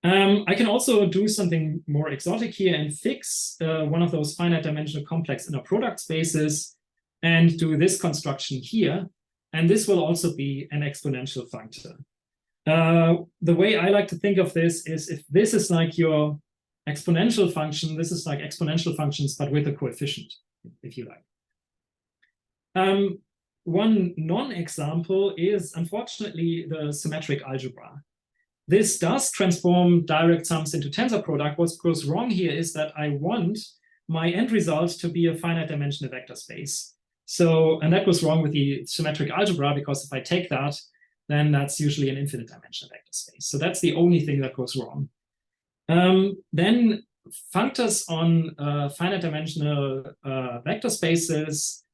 I can also do something more exotic here and fix one of those finite dimensional complex inner product spaces and do this construction here. And this will also be an exponential factor. The way I like to think of this is, if this is like your exponential function, this is like exponential functions, but with a coefficient, if you like. One non-example is, unfortunately, the symmetric algebra. This does transform direct sums into tensor product. What goes wrong here is that I want my end result to be a finite dimensional vector space. So, and that goes wrong with the symmetric algebra, because if I take that, then that's usually an infinite dimensional vector space. So that's the only thing that goes wrong. Then functors on finite dimensional vector spaces,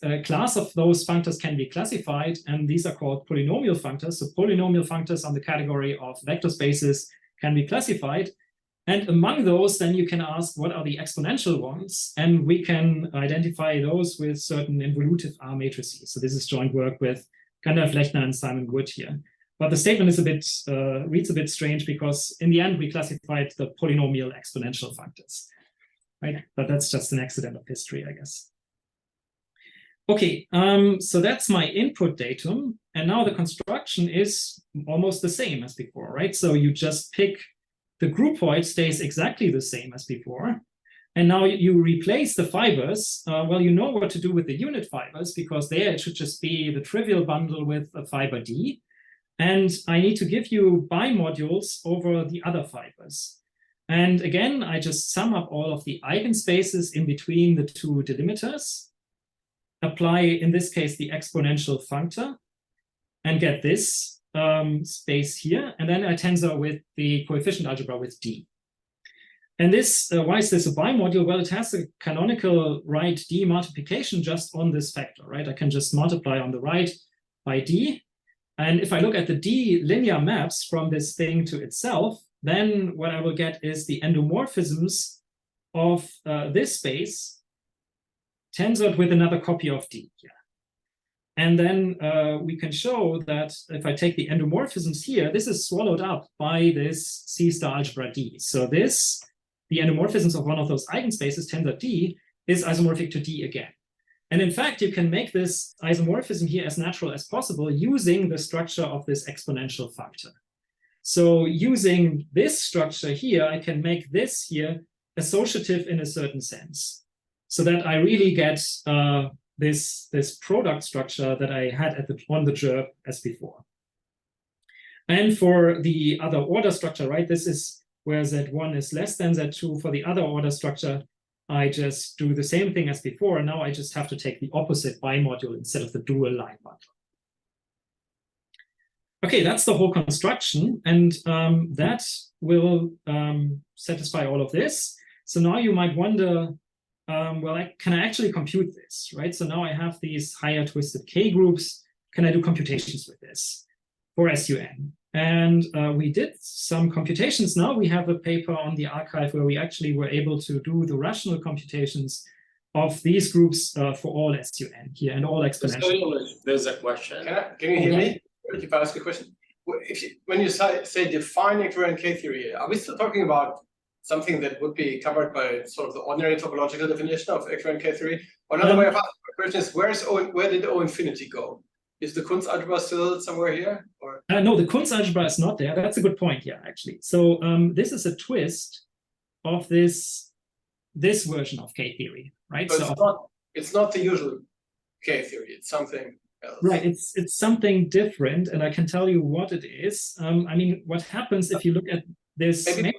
a class of those functors can be classified, and these are called polynomial functors. So polynomial functors on the category of vector spaces can be classified. And among those, then you can ask, what are the exponential ones? And we can identify those with certain involutive R matrices. So this is joint work with Gandalf Lechner and Simon Wood here. But the statement is a bit, reads a bit strange, because in the end, we classified the polynomial exponential functors, right? But that's just an accident of history, I guess. Okay, so that's my input datum. And now the construction is almost the same as before, right? So you just pick the groupoid, stays exactly the same as before. And now you replace the fibers. Well, you know what to do with the unit fibers, because there it should just be the trivial bundle with a fiber D. And I need to give you bimodules over the other fibers. And again, I just sum up all of the eigenspaces in between the two delimiters, apply, in this case, the exponential functor, and get this space here. And then I tensor with the coefficient algebra with D. And this, why is this a bimodule? Well, it has a canonical right D multiplication just on this factor, right? I can just multiply on the right by D. And if I look at the D linear maps from this thing to itself, then what I will get is the endomorphisms of this space tensored with another copy of D here. And then we can show that if I take the endomorphisms here, this is swallowed up by this C star algebra D. So this, the endomorphisms of one of those eigenspaces, tensor D, is isomorphic to D again. And in fact, you can make this isomorphism here as natural as possible using the structure of this exponential factor. So using this structure here, I can make this here associative in a certain sense, so that I really get this product structure that I had on the gerb as before. And for the other order structure, right, this is where Z1 is less than Z2. For the other order structure, I just do the same thing as before. And now I just have to take the opposite bimodule instead of the dual line bundle. Okay, that's the whole construction. And that will satisfy all of this. So now you might wonder, well, can I actually compute this, right? So now I have these higher twisted K groups. Can I do computations with this for SUN? And we did some computations. Now we have a paper on the archive where we actually were able to do the rational computations of these groups for all SUN here and all exponential. There's a question. Can you hear me? If I ask a question, when you say define equivariant K theory, are we still talking about something that would be covered by sort of the ordinary topological definition of equivariant K theory? Or another way of asking the question is, where did O infinity go? Is the Kunz algebra still somewhere here? Or no, the Kunz algebra is not there. That's a good point here, actually. So this is a twist of this version of K theory, right? So it's not the usual K theory. It's something else. Right. It's something different, and I can tell you what it is. I mean, what happens if you look at this? Maybe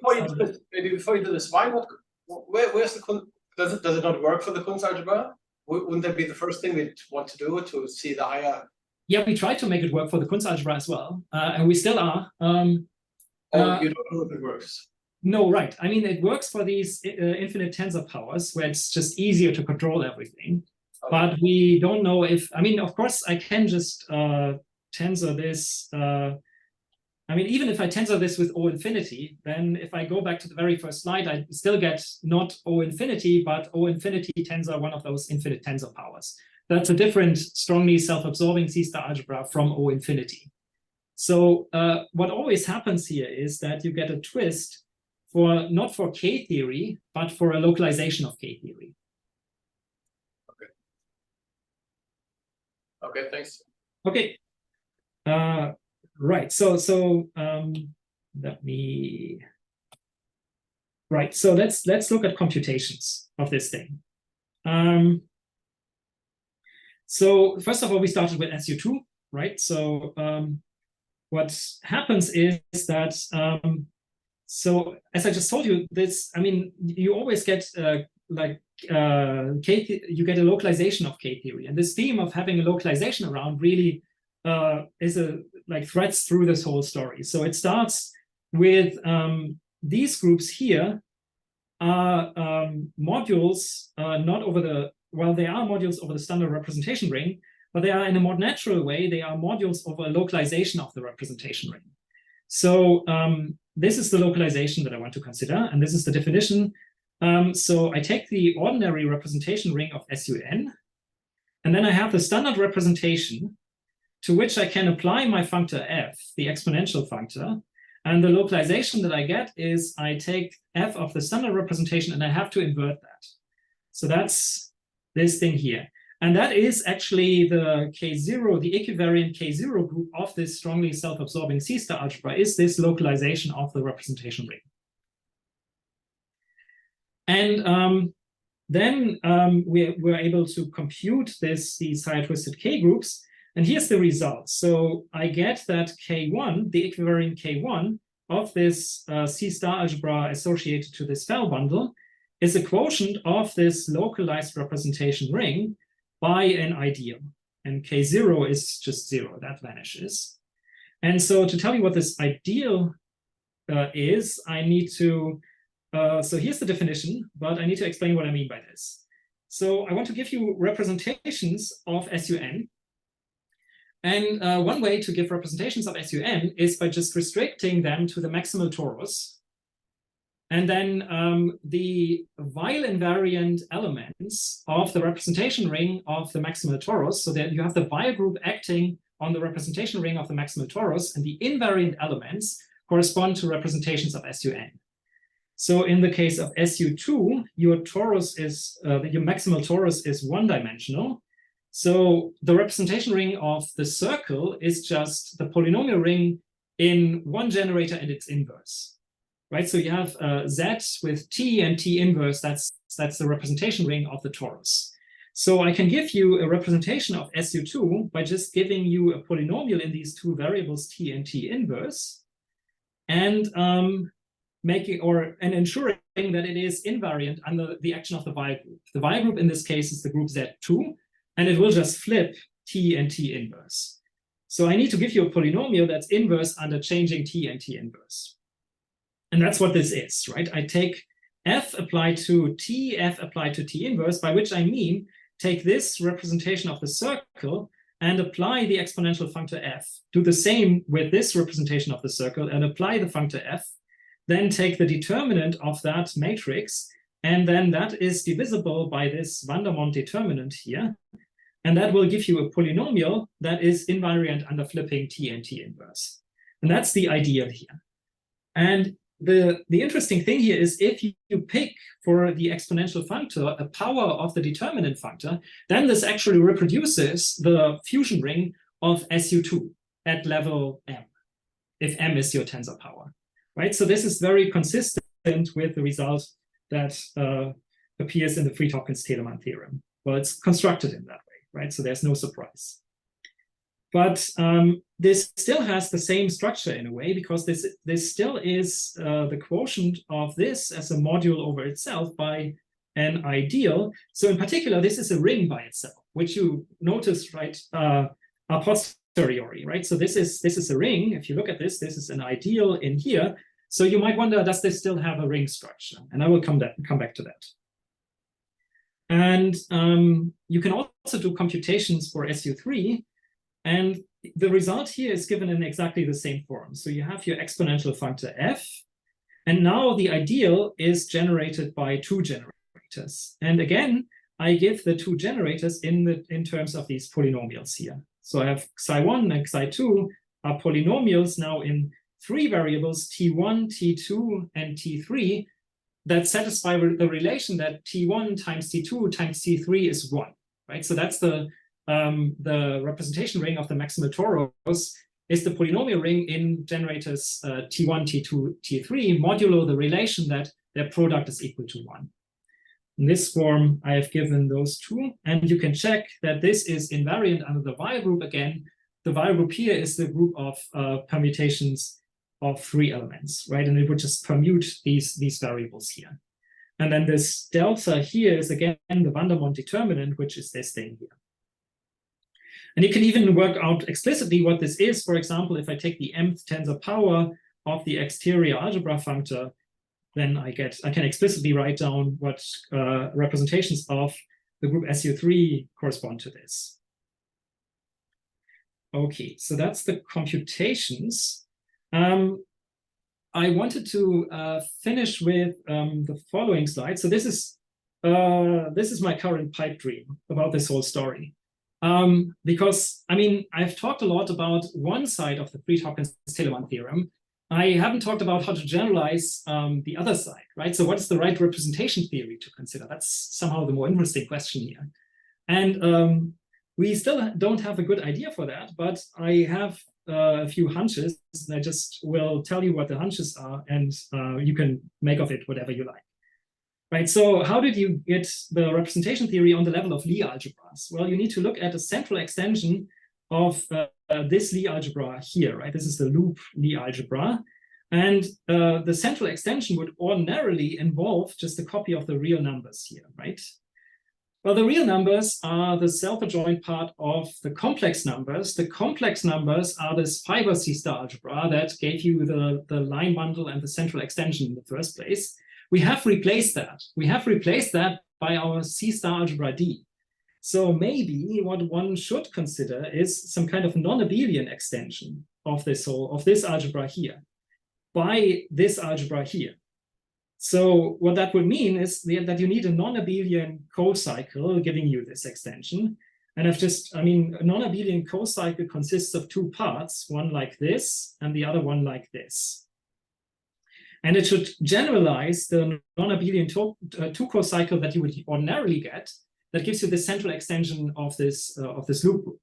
before you do this, why not? Where's the Kunz? Does it not work for the Kunz algebra? Wouldn't that be the first thing we'd want to do to see the higher? Yeah, we tried to make it work for the Kunz algebra as well, and we still are. You don't know if it works. No, right. I mean, it works for these infinite tensor powers where it's just easier to control everything. Okay. But we don't know if, I mean, of course, I can just tensor this I mean, even if I tensor this with O infinity, then if I go back to the very first slide, I still get not O infinity, but O infinity tensor, one of those infinite tensor powers. That's a different, strongly self-absorbing C-star algebra from O infinity. So what always happens here is that you get a twist for not for K-theory, but for a localization of K-theory. Okay, thanks. Okay. Right. So let me. Right. So let's look at computations of this thing. So first of all, we started with SU2, right? So what happens is that so as I just told you, this, I mean, you always get you get a localization of K-theory, and this theme of having a localization around really is threads through this whole story. So it starts with these groups here are modules not over the, well, they are modules over the standard representation ring, but they are in a more natural way, they are modules over a localization of the representation ring. So this is the localization that I want to consider, and this is the definition. So I take the ordinary representation ring of SUN, and then I have the standard representation to which I can apply my functor f, the exponential functor. And the localization that I get is I take f of the standard representation and I have to invert that. So that's this thing here. And that is actually the K0, the equivariant K0 group of this strongly self-absorbing C-star algebra is this localization of the representation ring. And then we're able to compute these higher-twisted K groups. And here's the result. So I get that K1, the equivariant K1 of this C-star algebra associated to this Fell bundle is a quotient of this localized representation ring by an ideal. And K0 is just 0, that vanishes. And so to tell you what this ideal is, I need to, so here's the definition, but I need to explain what I mean by this. So I want to give you representations of SUN. And one way to give representations of SUN is by just restricting them to the maximal torus. And then the Weil invariant elements of the representation ring of the maximal torus, so that you have the Weil group acting on the representation ring of the maximal torus, and the invariant elements correspond to representations of SUN. So in the case of SU2, your torus is, your maximal torus is one-dimensional. So the representation ring of the circle is just the polynomial ring in one generator and its inverse, right? So you have Z with T and T inverse, that's the representation ring of the torus. So I can give you a representation of SU2 by just giving you a polynomial in these two variables T and T inverse, and ensuring that it is invariant under the action of the Weil group. The Weil group in this case is the group Z2, and it will just flip T and T inverse. So I need to give you a polynomial that's inverse under changing T and T inverse. And that's what this is, right? I take F applied to T, F applied to T inverse, by which I mean take this representation of the circle and apply the exponential functor F. Do the same with this representation of the circle and apply the functor F. Then take the determinant of that matrix, and then that is divisible by this Vandermonde determinant here. And that will give you a polynomial that is invariant under flipping T and T inverse. And that's the ideal here. And the interesting thing here is if you pick for the exponential functor a power of the determinant functor, then this actually reproduces the fusion ring of SU2 at level M, if M is your tensor power, right? So this is very consistent with the result that appears in the Fried-Hawkins-Telemann theorem. Well, it's constructed in that way. Right? So there's no surprise. But this still has the same structure in a way, because this still is the quotient of this as a module over itself by an ideal. So in particular, this is a ring by itself, which you notice, right, a posteriori, right? So this is a ring. If you look at this is an ideal in here. So you might wonder, does this still have a ring structure? And I will come back to that. And you can also do computations for SU3. And the result here is given in exactly the same form. So you have your exponential functor f, and now the ideal is generated by two generators. And again, I give the two generators in terms of these polynomials here. So I have xi1 and xi2 are polynomials now in three variables, t1, t2, and t3, that satisfy the relation that t1 times t2 times t3 is 1, right? So that's the representation ring of the maximal torus is the polynomial ring in generators t1, t2, t3, modulo the relation that their product is equal to 1. In this form, I have given those two, and you can check that this is invariant under the Weyl group again. The Weyl group here is the group of permutations of three elements, right? And it would just permute these variables here. And then this delta here is again the Vandermonde determinant, which is this thing here. And you can even work out explicitly what this is. For example, if I take the mth tensor power of the exterior algebra functor, then I can explicitly write down what representations of the group SU3 correspond to this. Okay, so that's the computations. I wanted to finish with the following slide. So this is my current pipe dream about this whole story. Because, I mean, I've talked a lot about one side of the Fried-Hopkins-Telemann theorem. I haven't talked about how to generalize the other side, right? So what's the right representation theory to consider? That's somehow the more interesting question here. And we still don't have a good idea for that, but I have a few hunches, and I just will tell you what the hunches are, and you can make of it whatever you like. Right, so how did you get the representation theory on the level of Lie algebras? Well, you need to look at a central extension of this Lie algebra here, right? This is the loop Lie algebra. And the central extension would ordinarily involve just a copy of the real numbers here, right? Well, the real numbers are the self-adjoint part of the complex numbers. The complex numbers are this fiber C-star algebra that gave you the line bundle and the central extension in the first place. We have replaced that. We have replaced that by our C-star algebra D. So maybe what one should consider is some kind of non-abelian extension of this algebra here by this algebra here. So what that would mean is that you need a non-abelian co-cycle giving you this extension. And a non-abelian co-cycle consists of two parts, one like this and the other one like this. And it should generalize the non-abelian two co-cycle that you would ordinarily get that gives you the central extension of this loop group.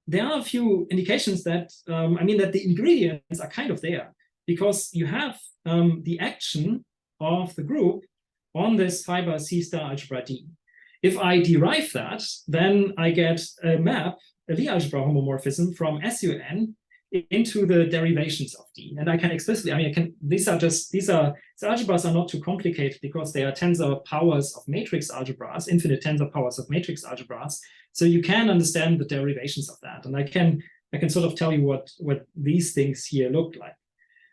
There are a few indications that, that the ingredients are kind of there, because you have the action of the group on this fiber C-star algebra D. If I derive that, then I get a map, a Lie algebra homomorphism from SUN into the derivations of D. And I can explicitly, these algebras are not too complicated because they are tensor powers of matrix algebras, infinite tensor powers of matrix algebras. So you can understand the derivations of that. And I can sort of tell you what these things here look like.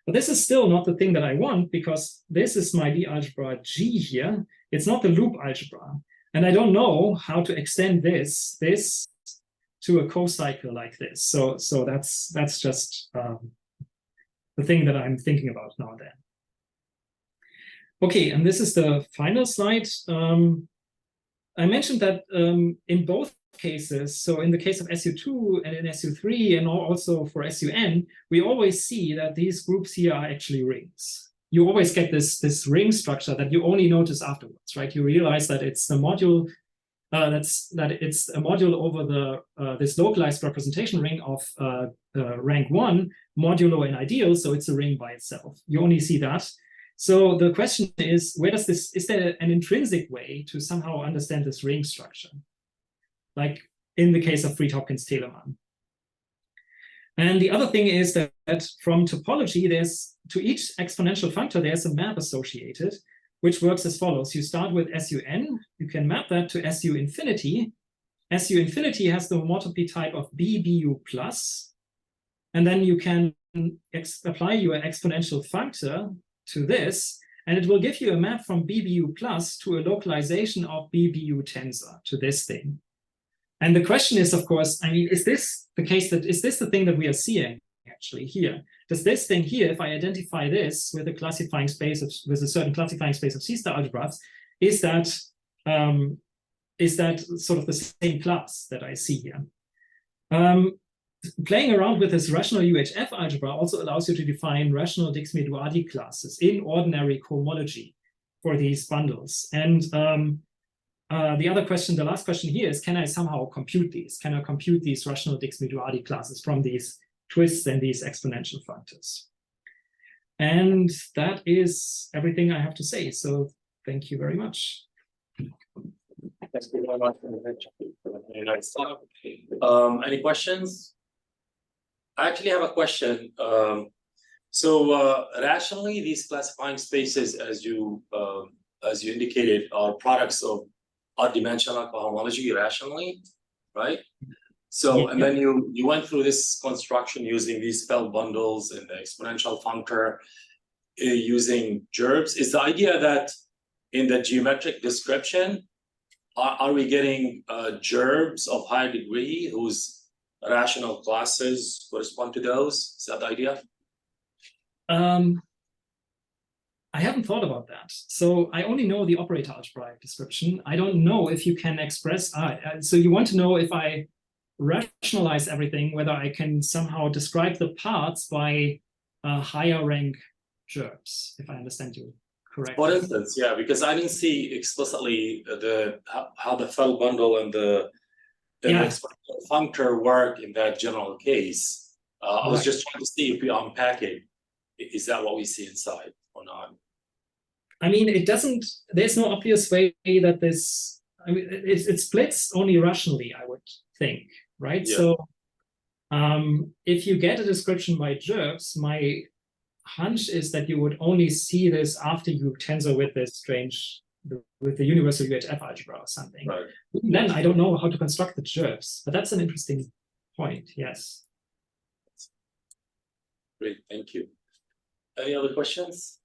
But this is still not the thing that I want, because this is my Lie algebra G here. It's not the loop algebra. And I don't know how to extend this to a co-cycle like this. So that's just the thing that I'm thinking about now and then. Okay, and this is the final slide. I mentioned that in both cases, so in the case of SU2 and in SU3 and also for SUN, we always see that these groups here are actually rings. You always get this ring structure that you only notice afterwards, right? You realize that it's the module it's a module over this localized representation ring of rank 1 modulo an ideal, so it's a ring by itself. You only see that. So the question is, is there an intrinsic way to somehow understand this ring structure? Like in the case of Fried-Hopkins-Telemann. And the other thing is that from topology, to each exponential functor, there's a map associated, which works as follows. You start with SUN, you can map that to SU infinity. SU infinity has the homotopy type of BBU plus, and then you can apply your exponential functor to this, and it will give you a map from BBU plus to a localization of BBU tensor to this thing. And the question is, of course, I mean, is this the case that, is this the thing that we are seeing actually here? Does this thing here, if I identify this with a classifying space of, with a certain classifying space of C-star algebras, is that sort of the same class that I see here? Playing around with this rational UHF algebra also allows you to define rational Dix-Meduadi classes in ordinary cohomology for these bundles. And the other question, the last question here is, can I somehow compute these? Can I compute these rational Dix-Meduadi classes from these twists and these exponential functors? And that is everything I have to say. So thank you very much. Thank you very much for the lecture. Very nice talk. Any questions? I actually have a question. Rationally, these classifying spaces, as you indicated, are products of odd-dimensional cohomology rationally, right? So, Yeah. and then you went through this construction using these Feld bundles and the exponential functor using gerbs. Is the idea that in the geometric description, are we getting gerbs of higher degree whose rational classes correspond to those? Is that the idea? I haven't thought about that. So I only know the operator algebraic description. I don't know if you can express, so you want to know if I rationalize everything, whether I can somehow describe the parts by higher rank gerbs, if I understand you correctly. For instance, yeah, because I didn't see explicitly how the Feld bundle and the exponential functor work in that general case. I was just trying to see if we unpack it. Is that what we see inside or not? I mean, it doesn't, there's no obvious way that this, I mean, it splits only rationally, I would think, right? Yeah. So if you get a description by gerbs, my hunch is that you would only see this after you tensor with this strange, with the universal UHF algebra or something. Right. Then I don't know how to construct the gerbs, but that's an interesting point, yes. Great, thank you. Any other questions?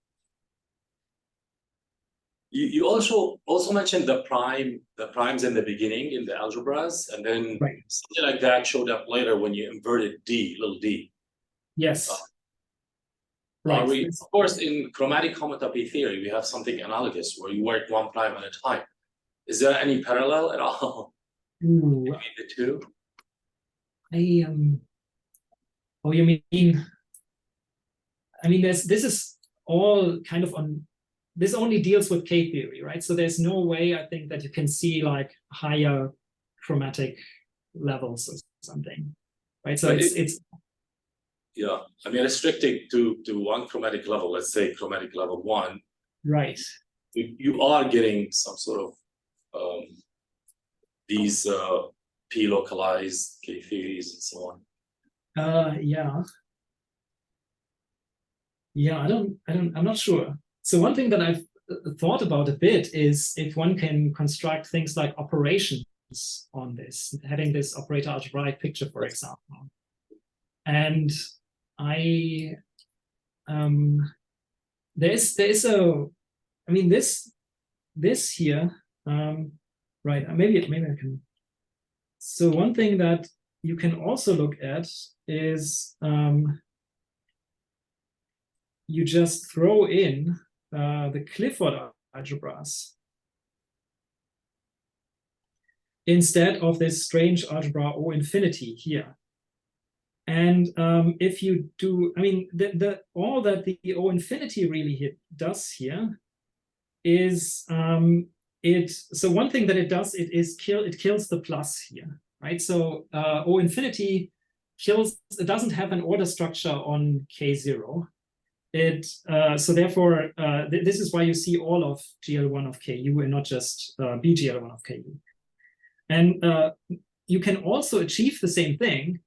You also mentioned the primes in the beginning in the algebras, and then something like that showed up later when you inverted little d. Yes. Of course, in chromatic homotopy theory, we have something analogous where you work one prime at a time. Is there any parallel at all between the two? Oh, you mean? I mean, this is all kind of on. This only deals with K theory, right? So there's no way, I think, that you can see like higher chromatic levels or something, right? So it's yeah, I mean, restricted to one chromatic level, let's say chromatic level 1. Right. You are getting some sort of these p-localized K theories and so on. Yeah, I'm not sure. So one thing that I've thought about a bit is if one can construct things like operations on this, having this operator algebraic picture, for example. And there's a, I mean, this here, right, maybe I can. So one thing that you can also look at is you just throw in the Clifford algebras instead of this strange algebra O infinity here. And if you do, I mean, all that the O infinity really does here is so one thing that it does, it kills the plus here, right? So O infinity kills, it doesn't have an order structure on K0. So therefore, this is why you see all of GL1 of KU and not just BGL1 of KU. And you can also achieve the same thing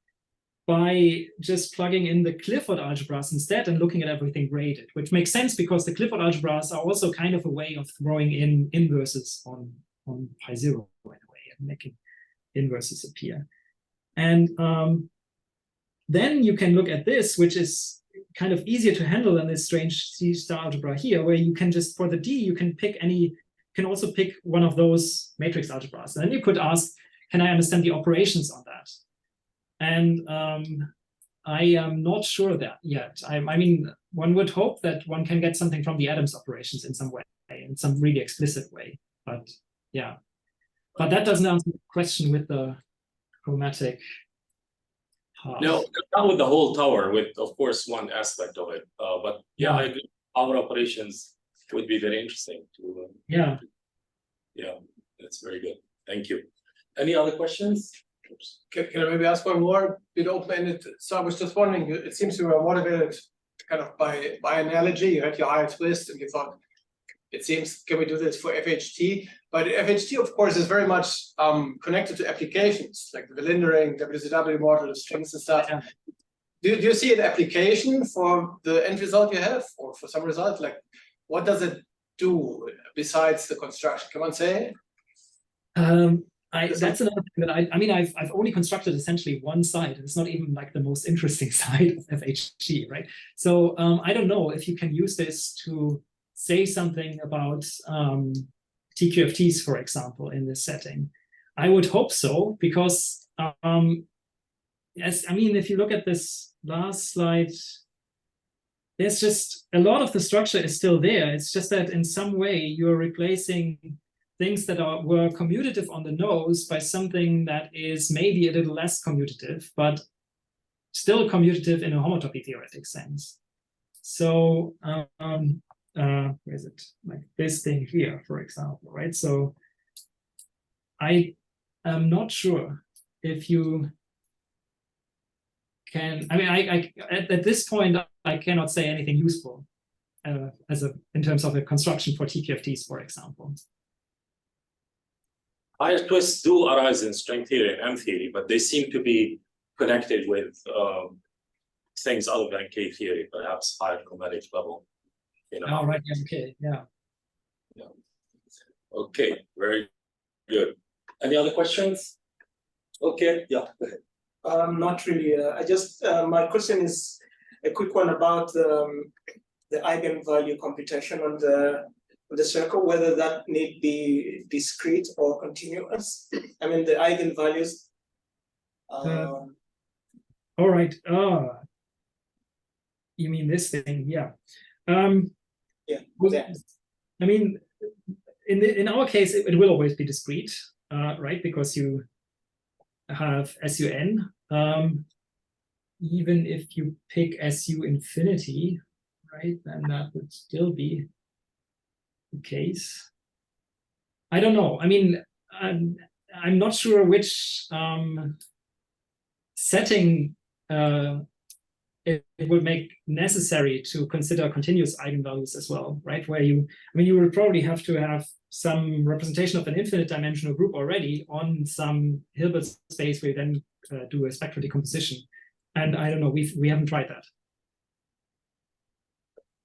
by just plugging in the Clifford algebras instead and looking at everything graded, which makes sense because the Clifford algebras are also kind of a way of throwing in inverses on pi 0 in a way and making inverses appear. And then you can look at this, which is kind of easier to handle than this strange C-star algebra here, where you can just, for the D, you can pick any, you can also pick one of those matrix algebras. And then you could ask, can I understand the operations on that? And I am not sure that yet. I mean, one would hope that one can get something from the Adams operations in some way, in some really explicit way. But yeah, but that doesn't answer the question with the chromatic part. No, not with the whole tower, with of course one aspect of it. But yeah, I agree. Power operations would be very interesting to. Yeah. Yeah, that's very good. Thank you. Any other questions? Can I maybe ask one more bit open-ended? So I was just wondering, it seems you were motivated kind of by analogy. You had your higher twist and you thought, it seems, can we do this for FHT? But FHT, of course, is very much connected to applications like the lindering, WCW model, strings and stuff. Yeah. Do you see an application for the end result you have, or for some result? Like, what does it do besides the construction? Can one say? That's another thing that I mean, I've only constructed essentially one side. It's not even like the most interesting side of FHT, right? So I don't know if you can use this to say something about TQFTs, for example, in this setting. I would hope so, because if you look at this last slide, there's just a lot of the structure is still there. It's just that in some way you're replacing things that were commutative on the nose by something that is maybe a little less commutative, but still commutative in a homotopy theoretic sense. So where is it? Like this thing here, for example, right? So I am not sure if you can. I mean, at this point I cannot say anything useful in terms of a construction for TQFTs, for example. Higher twists do arise in string theory and M theory, but they seem to be connected with things other than K theory, perhaps higher chromatic level. You know. Oh, right. Okay. Yeah. Yeah. Okay. Very good. Any other questions? Okay. Yeah. Go ahead. Not really. I just my question is a quick one about the eigenvalue computation on the circle, whether that need be discrete or continuous. I mean, the eigenvalues. All right. You mean this thing? Yeah. Yeah. I mean, in our case, it will always be discrete, right? Because you have SUN. Even if you pick SU infinity, right, then that would still be the case. I don't know. I mean, I'm not sure which setting it would make necessary to consider continuous eigenvalues as well, right? Where you would probably have to have some representation of an infinite dimensional group already on some Hilbert space where you then do a spectral decomposition. And I don't know, we haven't tried that.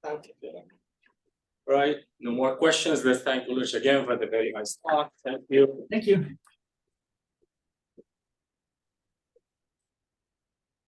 Thank you. Right. No more questions. Let's thank Ulrich again for the very nice talk. Thank you. Thank you.